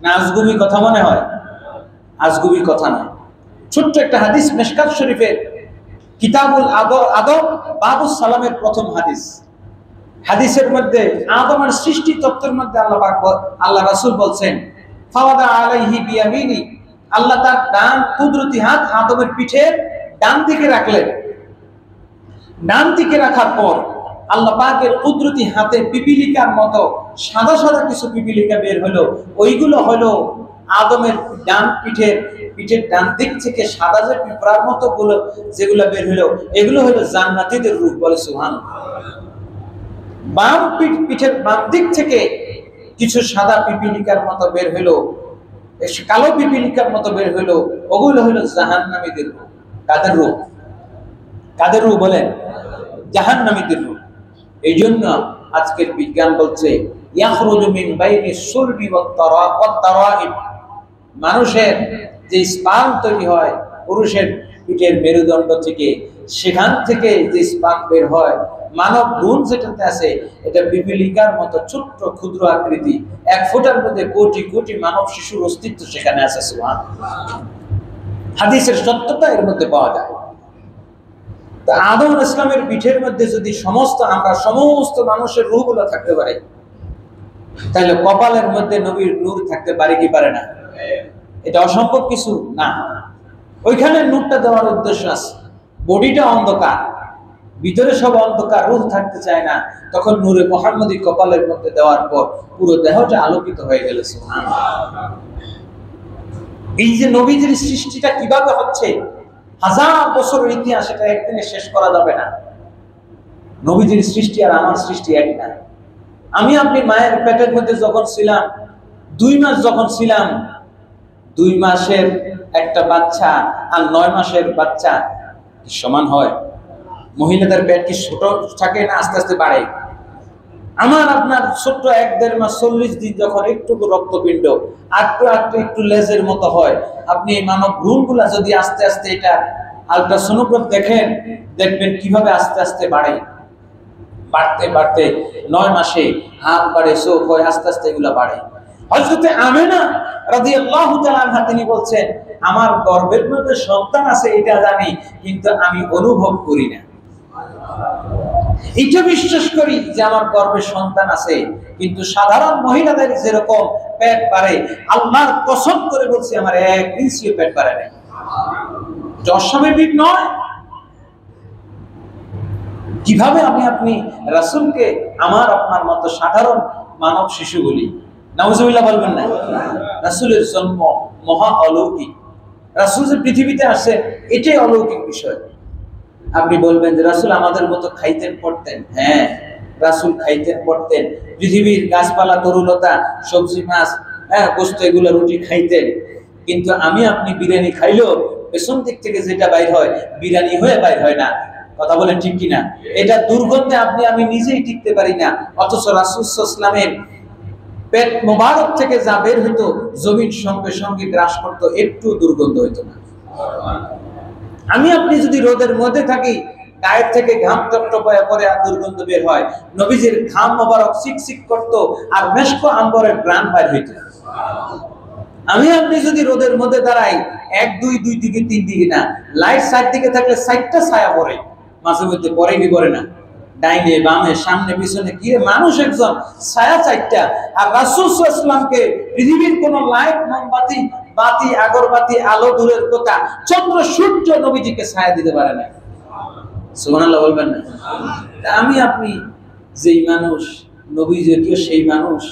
না আজগুবি কথা মনে হয়? আজগুবি কথা নয়। ছোট্ট একটা হাদিস, মিশকাত শরীফের কিতাবুল আদব বাবুস সালামের প্রথম হাদিস। হাদিসের মধ্যে আদমের সৃষ্টি তত্ত্বের মধ্যে আল্লাহ রাসূল বলছেন ফাওয়াদা আলাইহি বিয়ামিনি, আল্লাহ তার ডান কুদরতি হাত আদমের পিঠের ডান দিকে রাখলেন। ডান দিকে রাখার পর আল্লাহ পাকের কুদরতি হাতে পিপিলিকার মতো সাদা সাদা কিছু পিপিলিকা বের হলো। ওইগুলো হলো আদমের ডান পিঠের ডান দিক থেকে সাদা যে পিঁপড়ার মতো গুলো যেগুলো বের হলো, এগুলো হলো জান্নাতীদের রূপ, বলে সুবহানাল্লাহ। পিঠের বাম দিক থেকে কিছু সাদা পিপিলিকার মতো বের হলো, কালো পিপিলিকার মতো বের হইলো, ওগুলো হইলো জাহান্নামীদের রূপ। কাদের রূপ? কাদের রূপ বলেন? জাহান্নামীদের রূপ। এই জন্য আজকের বিজ্ঞান বলছে ইয়াখরুজু মিন বাইনি সুলবি ওয়াত তারাইব, মানুষের যে স্পার্ম তৈরি হয় পুরুষের পিঠের মেরুদণ্ড থেকে, সেখান থেকে যে স্পার্ম বের হয়, মানব ভ্রূণ যেটাতে আছে এটা পিপিলিকার মতো ছোট্ট ক্ষুদ্র আকৃতি, 1 ফুটের মধ্যে কোটি কোটি মানব শিশুর অস্তিত্ব সেখানে আছে। সুবহানাল্লাহ, হাদিসের সত্যতা এর মধ্যে পাওয়া যায়। তো আদম ইসলামের পিঠের মধ্যে যদি আমরা সমস্ত মানুষের রূহগুলো থাকতে পারে, তাহলে কপালের মধ্যে নবীর নূর থাকতে পারে কি পারে না? এটা অসম্ভব কিছু না। ওইখানে নূরটা দেওয়ার উদ্দেশ্য আছে। বডিটা অন্ধকার, ভিতরে সব অন্ধকার, রূহ থাকতে চায় না, তখন নূরে মুহাম্মদী কপালের মধ্যে দেওয়ার পর পুরো দেহটা আলোকিত হয়ে গেল। সুবহানাল্লাহ। এই যে নবীদের সৃষ্টিটা কিভাবে হচ্ছে, 1000 বছরের ইতিহাস, এটা একদিনে শেষ করা যাবে না। নবীদের সৃষ্টি আর আমার সৃষ্টি এক না। আমি আপনি মায়ের পেটের মধ্যে যখন ছিলাম, 2 মাস যখন ছিলাম, 2 মাসের একটা বাচ্চা আর 9 মাসের বাচ্চা কি সমান হয়? মহিলাদের পেট কি ছোট থাকে না আস্তে আস্তে বাড়ে? আমার আপনার ছোট্ট 1-1.5 মাস 40 দিন যখন একটু রক্তপিণ্ড একটু লেজের মতো হয়, আপনি এই মানব ভ্রূণগুলা যদি আস্তে আস্তে এটা আলট্রাসোনোগ্রাফ দেখবেন কিভাবে আস্তে আস্তে বাড়ে। বাড়তে বাড়তে 9 মাসে হাত বাড়ে, চোখ হয়, আস্তে আস্তে এগুলা বাড়ে। হযরতে আমেনা রাদিয়াল্লাহু তাআলা আনহা তিনি বলছেন, আমার গর্ভের মধ্যে সন্তান আছে এটা জানি, কিন্তু আমি অনুভব করি না। এটা বিশ্বাস করি যে আমার গর্ভে সন্তান আছে, কিন্তু সাধারণ মহিলাদের যেরকম পেট বাড়ে, আল্লাহর কসম করে বলছি আমার 1 ইঞ্চিও পেট বাড়ে না। অস্বাভাবিক নয়। কিভাবে আপনি রাসূলকে আমার আপনার মতো সাধারণ মানব শিশু বলি? নাউজুবিল্লাহ বলবেন না? রাসূলের জন্ম মহা অলৌকিক। রাসূল যে পৃথিবীতে আসে এটাই অলৌকিক বিষয়। আপনি বলবেন যে রাসূল আমাদের মতো খাইতেন পড়তেন। হ্যাঁ, রাসূল খাইতেন পড়তেন, পৃথিবীর গাছপালা তরুলতা, সবজি মাছ, গোশত, এগুলো রুটি খাইতেন। কিন্তু আমি আপনি বিরিয়ানি খাইলেও পেছন দিক থেকে যেটা বাইর হয় বিরিয়ানি হয়ে বাইর হয় না। কথা বলেন ঠিক কিনা? এটা দুর্গন্ধে আমি নিজেই টিকতে পারি না, অথচ রাসূল সাল্লাল্লাহু আলাইহি ওয়াসাল্লামের পেট মোবারক থেকে যা বের হতো জমিন সঙ্গে সঙ্গে গ্রাস করতো, একটু দুর্গন্ধ হইতো না। আমি আপনি যদি রোদের মধ্যে থাকি, গায়ের থেকে ঘাম টপটপায়া পরে আর দুর্গন্ধ বের হয়, নবীজির ঘাম মোবারক চিকচিক করতো আর মেশকো আম্বরের ঘ্রাণ বাইর হইতো। আমি আপনি যদি রোদের মধ্যে দাঁড়াই, 1 2 দিকে 3 দিকে না, লাইট সাইড দিকে থাকলে 4টা ছায়া পড়ে, মাঝে মধ্যে পড়ে কি পড়ে না? ডাইনে বামে সামনে পিছনে, কি মানুষ একজন, ছায়া 4টা। আর রাসূল সাল্লাল্লাহু আলাইহি ওয়াসাল্লামকে পৃথিবীর কোন লাইট, মোমবাতি, বাতি, আগরবাতি, আলো দূরের কথা, চন্দ্র সূর্য নবীজিকে ছায়া দিতে পারে না। সুবহানাল্লাহ বলবেন না? আমি আপনি যেই মানুষ, নবীজিও সেই মানুষ।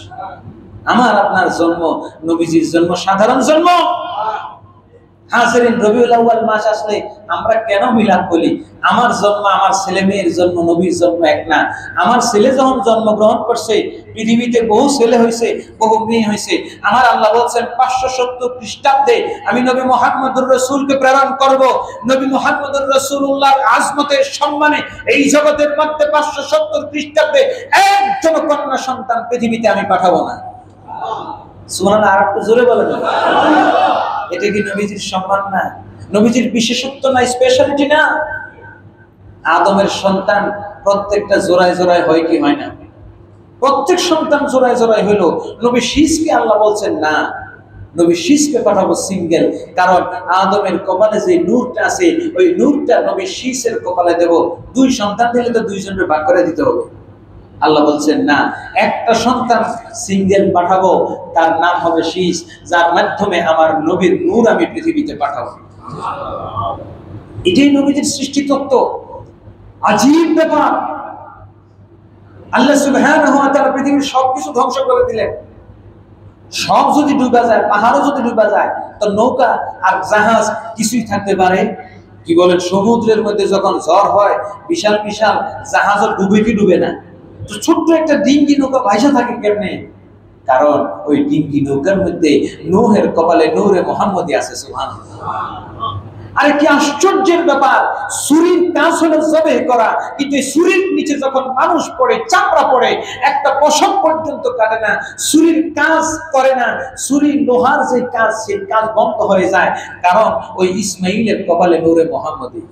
আমার আপনার জন্ম, নবীজির জন্ম সাধারণ জন্ম। হাজিরিন, রবিউল আউয়াল মাস আসলে আমরা কেন মিলাদ বলি? আমার জন্ম, আমার ছেলে মেয়ের জন্ম, নবীর জন্ম এক না। আমার ছেলে যখন জন্মগ্রহণ করছে, পৃথিবীতে বহু ছেলে হয়েছে, বহু মেয়ে হয়েছে। আমার আল্লাহ বলছেন 570 খ্রিস্টাব্দে আমি নবী মুহাম্মদুর রাসূলকে প্রেরণ করব। নবী মুহাম্মদুর রাসূলুল্লাহর আজমতের সম্মানে এই জগতের মধ্যে 570 খ্রিস্টাব্দে একজন কন্যা সন্তান পৃথিবীতে আমি পাঠাবো না। সুবহানাল্লাহ, আর একটু জোরে বলেন। এটা কি নবীজির সম্মান না? নবীজির বিশেষত্ব না, স্পেশালিটি না? আদমের সন্তান প্রত্যেকটা জোড়ায় জোড়ায় হয় কি হয় না? প্রত্যেক সন্তান জোড়ায় জোড়ায় হইল। নবী শীষকে আল্লাহ বলছেন না, নবী শীষকে পাঠাবো সিঙ্গেল, কারণ আদমের কপালে যে নূরটা আছে ওই নূরটা নবী শীষের কপালে দেব। 2 সন্তান দিলে তো 2 জনের ভাগ করে দিতে হবে। আল্লাহ বলছেন না, একটা সন্তান সিঙ্গেল পাঠাবো, তার নাম হবে শীষ, যার মাধ্যমে আমার নবীর নূর আমি পৃথিবীতে পাঠাবো। এটাই নবীদের সৃষ্টি তত্ত্ব। আজীব ব্যাপার। আল্লাহ সুবহানাহু ওয়া তাআলা পৃথিবীর সবকিছু ধ্বংস করে দিলেন। সব যদি ডুবে যায়, পাহাড়ও যদি ডুবে যায়, তো নৌকা আর জাহাজ কিছুই থাকতে পারে? কি বলেন? সমুদ্রের মধ্যে যখন ঝড় হয়, বিশাল বিশাল জাহাজও ডুবে কি ডুবে না? তো ছোট্ট একটা ডিঙ্গি নৌকা ভাইসা থাকে কেমনে? কারণ ওই ডিঙ্গি নৌকার মধ্যে নূহের কপালে নূরে মুহাম্মদী আছে। সুবহানাল্লাহ। আরে কি আশ্চর্যের ব্যাপার! ছুরির কাজ হলো জবে করা, কিন্তু এই ছুরির নিচে যখন মানুষ পড়ে, চামড়া পড়ে, একটা পশম পর্যন্ত কাটে না, ছুরির কাজ করে না, ছুরির লোহার যে কাজ, সেই কাজ বন্ধ হয়ে যায়, কারণ ওই ইসমাইলের কপালে নূরে মুহাম্মদী।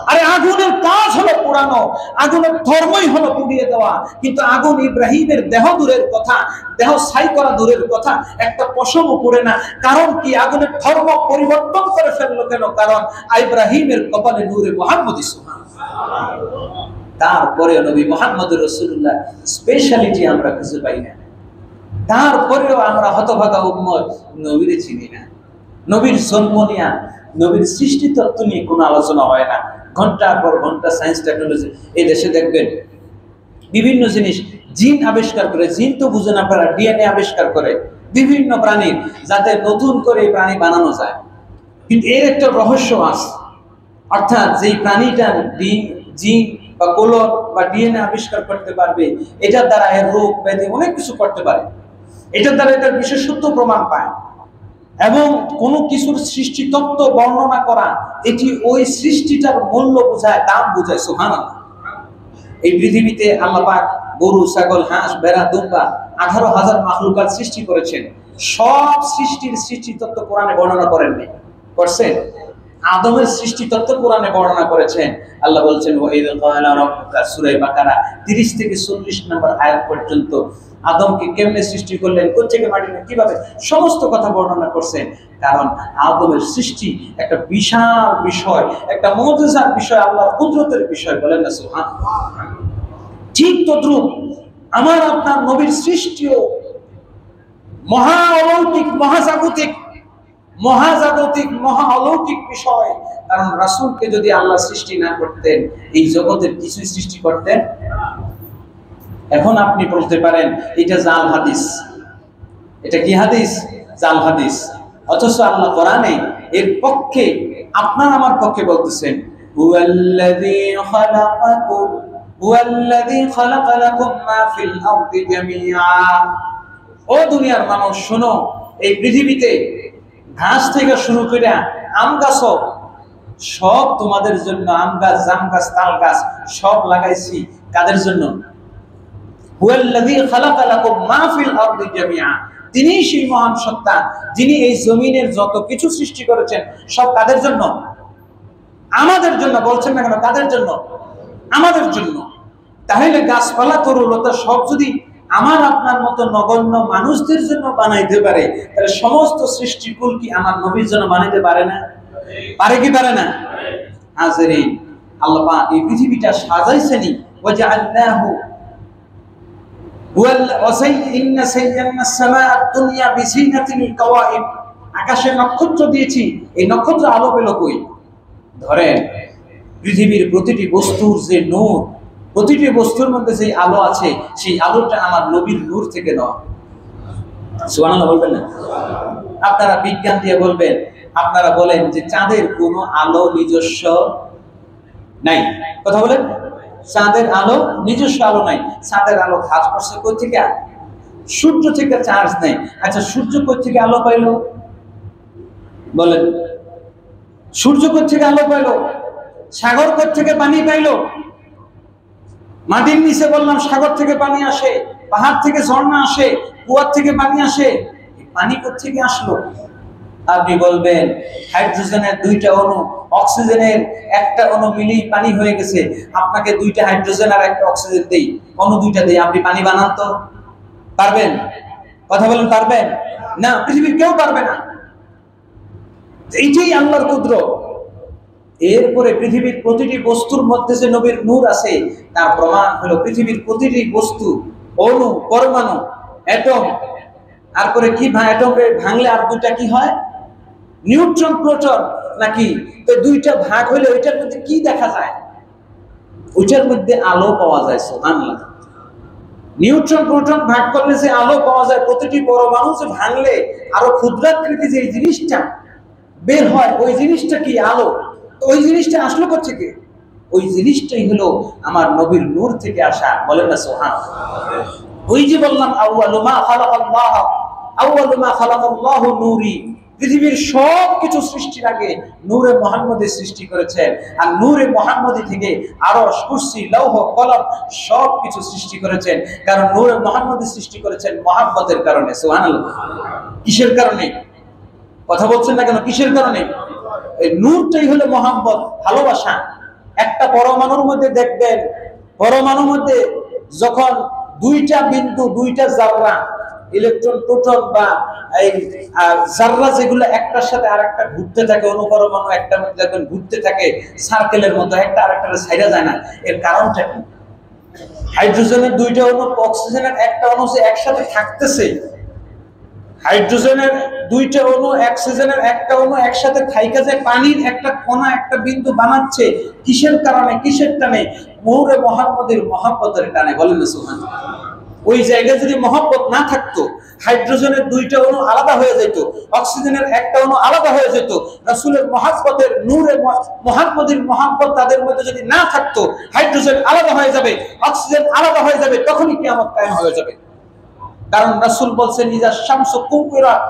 আরে আগুনের কাজ হলো পোড়ানো, আগুনের ধর্মই হলো পুড়িয়ে দেওয়া, কিন্তু আগুন ইব্রাহিমের দেহ দূরের কথা, দেহ ছাই করা দূরের কথা, একটা পশমও পড়ে না। কারণ কি? আগুনের ধর্ম পরিবর্তন করে ফেললো কেন? কারণ ইব্রাহিমের কপালে নূরে মুহাম্মদী। তারপরে নবী মুহাম্মদ রাসূলুল্লাহ স্পেশালিটি আমরা খুঁজে পাই না। তারপরেও আমরা হতভাগা উম্মত নবীরে চিনি না। নবীর জন্ম নিয়ে, নবীর সৃষ্টি তত্ত্ব নিয়ে কোনো আলোচনা হয় না। ঘন্টার পর ঘন্টা সায়েন্স টেকনোলজি, এই দেশে দেখবেন বিভিন্ন জিনিস জিন আবিষ্কার করে, জিন তো বুঝে না, আপনারা ডিএনএ আবিষ্কার করে বিভিন্ন প্রাণীর, যাতে নতুন করে এই প্রাণী বানানো যায়। কিন্তু এর একটা রহস্য আছে, অর্থাৎ যেই প্রাণীটার জিন বা কোলন বা ডিএনএ আবিষ্কার করতে পারবে, এটার দ্বারা এর রোগ ব্যাধি অনেক কিছু করতে পারে, এটার দ্বারা এটার বিশেষত্ব প্রমাণ পায়। এবং কোনো কিছুর সৃষ্টি তত্ত্ব বর্ণনা করা, এটি ওই সৃষ্টিটার মূল্য বোঝায়, দাম বোঝায়। সুবহানাল্লাহ। এই পৃথিবীতে আল্লাহ পাক গরু, ছাগল, হাঁস, ভেড়া, দুম্বা 18,000 মাখলুকাত সৃষ্টি করেছেন। সব সৃষ্টির সৃষ্টি তত্ত্ব কোরআনে বর্ণনা করেননি, করছেন? আদমের সৃষ্টি তত্ত্ব কোরআনে বর্ণনা করেছেন। আল্লাহ বলছেন ওয়াইদ ক্বালা রাব্বুকা, সূরা বাকারা 30 থেকে 40 নম্বর আয়াত পর্যন্ত আদমকে কেমনে সৃষ্টি করলেন, কোথা থেকে মাটি, কিভাবে, সমস্ত কথা বর্ণনা করছেন। কারণ আদমের সৃষ্টি একটা বিশাল বিষয়, একটা মুজিজার বিষয়, আল্লাহর কুদরতের বিষয়, বলেন না সুবহানাল্লাহ। ঠিক তদ্রূপ আমার আপনার নবীর সৃষ্টিও মহা অলৌকিক, মহাজাগতিক, মহা অলৌকিক বিষয়। কারণ রাসূলকে যদি আল্লাহ সৃষ্টি না করতেন, এই জগতের কিছুই সৃষ্টি করতেন। এখন আপনি বলতে পারেন এটা জাল হাদিস, এটা কি হাদিস? জাল হাদিস। অথচ আল্লাহ কোরআনে এর পক্ষে, আপনার আমার পক্ষে বলতেছেন, হুয়াল্লাযী খালাকা লাকুম মা ফিল আরদি জামিআ। ও দুনিয়ার মানুষ শোনো, এই পৃথিবীতে ঘাস থেকে শুরু করে আম গাছ সব তোমাদের জন্য, আম গাছ, জাম গাছ, তাল গাছ সব লাগাইছি কাদের জন্য? হুয়াল্লাযী খালাকা লাকুম মা ফিল আরদি জামিআ। তিনি সেই মহান সত্তা যিনি এই জমিনের যত কিছু সৃষ্টি করেছেন, সব কাদের জন্য? আমাদের জন্য। বলছেন না কেন কাদের জন্য? আমাদের জন্য। তাহলে গাছপালা, তরুলতা সব যদি আমার আপনার মতো নগণ্য মানুষদের জন্য বানাইতে পারে, তাহলে সমস্ত সৃষ্টিকুল কি আমার নবীর জন্য বানাইতে পারে না? পারে কি পারে না? হাজিরিন, আল্লাহ পাক এই পৃথিবীটা সাজাইছেনই, ওয়াজআলনাহু ইন্না সাইয়্যানাস সামাআদ দুনিয়া বিজিনাতিল কাওয়াইব। আকাশে নক্ষত্র দিয়েছি, এই নক্ষত্র আলো পেল কই? ধরেন পৃথিবীর প্রতিটি বস্তুর যে নূর, প্রতিটি বস্তুর মধ্যে যে আলো আছে, সেই আলোটা আমার নবীর নূর থেকে নেওয়া। সুবহানাল্লাহ বলবেন না? আপনারা বিজ্ঞান দিয়ে বলবেন, আপনারা বলেন যে চাঁদের কোনো আলো নিজস্ব নাই, কথা বলেন। চাঁদের আলো নিজস্ব আলো নাই। চাঁদের আলো ঘাস করছে কই থেকে? সূর্য থেকে চার্জ নেই। আচ্ছা, সূর্য কই থেকে আলো পাইলো? বলেন, সূর্য কই থেকে আলো পাইলো? সাগর কই থেকে পানি পাইলো? মাটির নিচে বললাম সাগর থেকে পানি আসে, পাহাড় থেকে ঝর্ণা আসে, কুয়ার থেকে পানি আসে। পানি কই থেকে আসলো? আপনি বলবেন হাইড্রোজেনের 2টা অণু, অক্সিজেনের 1টা অণু মিলেই পানি হয়ে গেছে। আপনাকে 2টা হাইড্রোজেন আর 1টা অক্সিজেন দেই, অণু 2টা দেই, আপনি পানি বানান তো? পারবেন? কথা বলেন, পারবেন? না, পৃথিবীর কেউ পারবে না। এইটাই আল্লাহর কুদরত। এরপরে পৃথিবীর প্রতিটি বস্তুর মধ্যে যে নবীর নূর আছে, তার প্রমাণ হলো পৃথিবীর প্রতিটি বস্তু, অণু, পরমাণু, অ্যাটম, আর করে কি অ্যাটম ভাঙলে আর 2টা কি হয়? নিউট্রন, প্রোটন, নাকি? তো 2টা ভাগ হইলে ওইটার মধ্যে কি দেখা যায়? ওইটার মধ্যে আলো পাওয়া যায়। সুবহানাল্লাহ। নিউট্রন, প্রোটন ভাগ করলে যে আলো পাওয়া যায়, প্রতিটি পরমাণু যে ভাঙলে আরো ক্ষুদ্রাকৃতি যে জিনিসটা বের হয়, ওই জিনিসটা কি? আলো। ওই জিনিসটা আসলো কোথা থেকে? ওই জিনিসটাই হলো আমার নবীর নূর থেকে আসা। বলেন না সুবহানাল্লাহ। ওই যে বললাম আউয়ালু মা খালাকাল্লাহ, আউয়ালু মা খালাকাল্লাহু নূরি, পৃথিবীর সব কিছু সৃষ্টির আগে নূরে মুহাম্মদের সৃষ্টি করেছেন। আর নূরে মুহাম্মদি থেকে আরশ, কুরসি, লৌহ, কলম সব কিছু সৃষ্টি করেছেন। কারণ নূরে মুহাম্মদি সৃষ্টি করেছেন মহব্বতের কারণে। সুবহানাল্লাহ। কিসের কারণে? কথা বলছেন না কেন? কিসের কারণে? এই নূরটাই হলো মহব্বত, ভালোবাসা। একটা পরমাণুর মধ্যে দেখবেন, পরমাণুর মধ্যে যখন দুইটা বিন্দু, দুইটা জাররা, ইলেকট্রন, প্রোটন বা এই জাররা যেগুলো একটার সাথে আরেকটা ঘুরতে থাকে, অনুপরমাণু একটা মধ্যে দেখবেন ঘুরতে থাকে সার্কেলের মতো, একটা আরেকটার ছাইড়া যায় না। এর কারণটা কি? হাইড্রোজেনের দুইটা অণু, অক্সিজেনের একটা অণু যে একসাথে থাকতেছে, হাইড্রোজেনের দুইটা অণু, অক্সিজেনের একটা অণু একসাথে থাইকা যে পানির একটা কণা, একটা বিন্দু বানাচ্ছে, কিসের কারণে? কিসের টানে? নূরে মুহাম্মদের মহব্বতের টানে। বলেন না সুবহানাল্লাহ। ওই জায়গায় যদি মহব্বত না থাকতো, হাইড্রোজেনের দুইটা অণু আলাদা হয়ে যেত, অক্সিজেনের একটা অণু আলাদা হয়ে যেত, রাসূলের মহব্বতের, নূরে মুহাম্মদের মহব্বত তাদের মধ্যে যদি না থাকতো, হাইড্রোজেন আলাদা হয়ে যাবে, অক্সিজেন আলাদা হয়ে যাবে, তখনই কিয়ামত কায়েম হয়ে যাবে। কারণ রাসূল বলছেন, ইজা শামসু কুবিরাত,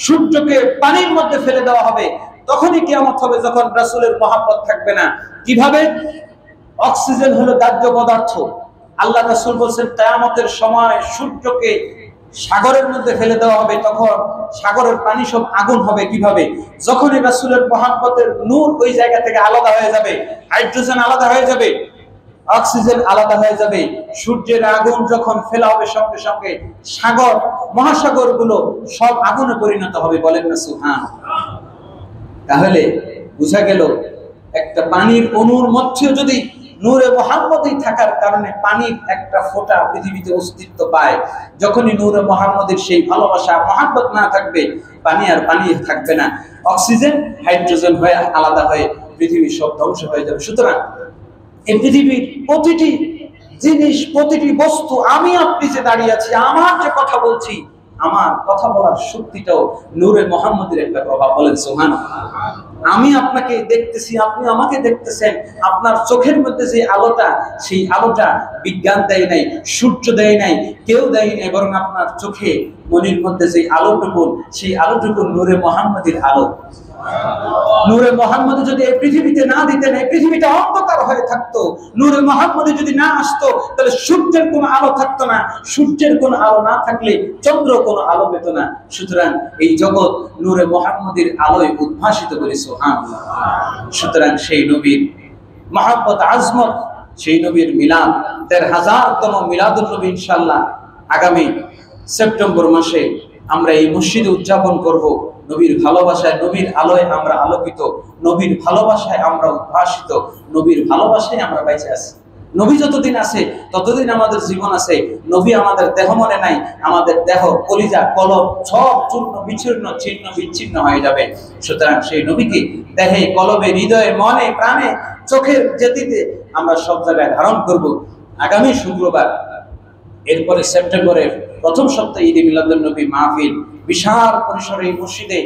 সূর্যকে পানির মধ্যে ফেলে দেওয়া হবে, তখনই কিয়ামত হবে, যখন রাসূলের মহব্বত থাকবে না। কিভাবে? অক্সিজেন হলো দাহ্য পদার্থ। আল্লাহ রাসূল বলছেন, কিয়ামতের সময় সূর্যকে সাগরের মধ্যে ফেলে দেওয়া হবে, তখন সাগরের পানি সব আগুন হবে। কিভাবে? যখনই রাসূলের মহব্বতের নূর ওই জায়গা থেকে আলাদা হয়ে যাবে, হাইড্রোজেন আলাদা হয়ে যাবে, অক্সিজেন আলাদা হয়ে যাবে, সূর্যের আগুন যখন ফেলা হবে, সঙ্গে সঙ্গে সাগর, মহাসাগর গুলো সব আগুনে পরিণত হবে। বলেন না সুবহানাল্লাহ। তাহলে বোঝা গেল, একটা পানির অণুর মধ্যে যদি নূরে মুহাম্মদি থাকার কারণে পানির একটা ফোঁটা পৃথিবীতে অস্তিত্ব পায়, যখনই নূরে মুহাম্মদের সেই ভালোবাসা, মহব্বত না থাকবে, পানি আর পানি থাকবে না, অক্সিজেন হাইড্রোজেন হয়ে আলাদা হয়ে পৃথিবী সব ধ্বংস হয়ে যাবে। সুতরাং এই পৃথিবীর প্রতিটি জিনিস, প্রতিটি বস্তু, আমি আপনি যে দাঁড়িয়ে আছি, আমার যে কথা বলছি, আমার কথা বলার শক্তিটাও নূরে মুহাম্মদের একটা প্রভাব। বলেন সুবহানাল্লাহ। আমি আপনাকে দেখতেছি, আপনি আমাকে দেখতেছেন, আপনার চোখের মধ্যে যে আলোটা, সেই আলোটা বিজ্ঞান দেয় নাই, সূর্য দেয় নাই, কেউ দেয় নাই, বরং আপনার চোখে, মনের মধ্যে যে আলোটুকু, সেই আলোটুকু নূরে মুহাম্মদের আলো। নূরে মুহাম্মদ যদি এই পৃথিবীতে না দিতেন, এই পৃথিবীটা অন্ধকার হয়ে থাকতো। নূরে মুহাম্মদ যদি না আসতো, তাহলে সূর্যের কোনো আলো থাকতো না, সূর্যের কোনো আলো না থাকলে চন্দ্র কোনো আলো পেত না। সুতরাং এই জগৎ নূরে মুহাম্মদের আলোয় উদ্ভাসিত করে। সুবহানাল্লাহ। সুতরাং সেই নবীর মহব্বত, আজমত, সেই নবীর মিলাদ, ১৩,০০০তম মিলাদুন নবী ইনশাআল্লাহ আগামী সেপ্টেম্বর মাসে আমরা এই মসজিদে উদযাপন করব। নবীর ভালোবাসায়, নবীর আলোয় আমরা আলোকিত, নবীর ভালোবাসায় আমরা উদ্ভাসিত, নবীর ভালোবাসায় আমরা বেঁচে আছি। নবী যতদিন আছে ততদিন আমাদের জীবন আছে। নবী আমাদের দেহ মনে নাই, আমাদের দেহ, কলিজা, কলব সব চূর্ণ বিচূর্ণ, ছিন্ন বিচ্ছিন্ন হয়ে যাবে। সুতরাং সেই নবীকে দেহে, কলবে, হৃদয়ে, মনে, প্রাণে, চোখের জ্যোতিতে আমরা সব জায়গায় ধারণ করব। আগামী শুক্রবার, এরপরে সেপ্টেম্বরের প্রথম সপ্তাহে ঈদে মিলাদুন নবী মাহফিল বিশাল পরিসরে এই মসজিদে,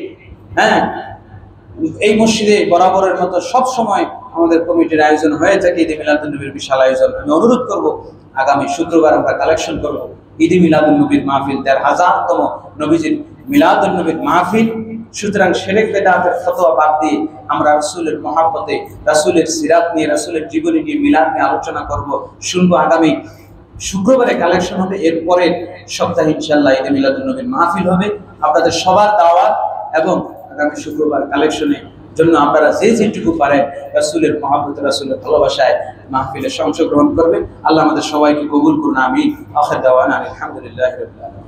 এই মসজিদে বরাবরের মতো সব সময় আমাদের কমিটির আয়োজন হয়ে থাকে। ঈদে মিলাদুন নবীর বিশাল আয়োজন। আমি অনুরোধ করব, আগামী শুক্রবার আমরা কালেকশন করব ঈদে মিলাদুন নবীর মাহফিল, ১৩,০০০তম নবীজির মিলাদুন নবীর মাহফিল। সুতরাং শিরক বিদআতের ফতোয়া বাদ দিয়ে আমরা রাসূলের মহব্বতে, রাসূলের সিরাত নিয়ে, রাসূলের জীবনী নিয়ে, মিলাদ নিয়ে আলোচনা করব, শুনবো। আগামী শুক্রবারে কালেকশন হবে, এরপরের সপ্তাহে ইনশাআল্লাহ ঈদে মিলাদুন নবীর মাহফিল হবে। আপনাদের সবার দাওয়াত, এবং আগামী শুক্রবার কালেকশনের জন্য আপনারা যে যেটুকু পারেন রাসূলের মহব্বতে, রাসূলের ভালোবাসায় মাহফিলে অংশগ্রহণ করবেন। আল্লাহ আমাদের সবাইকে কবুল করুন, আমিন। আখির দাওয়ানা আলহামদুলিল্লাহি রাব্বিল আলামিন।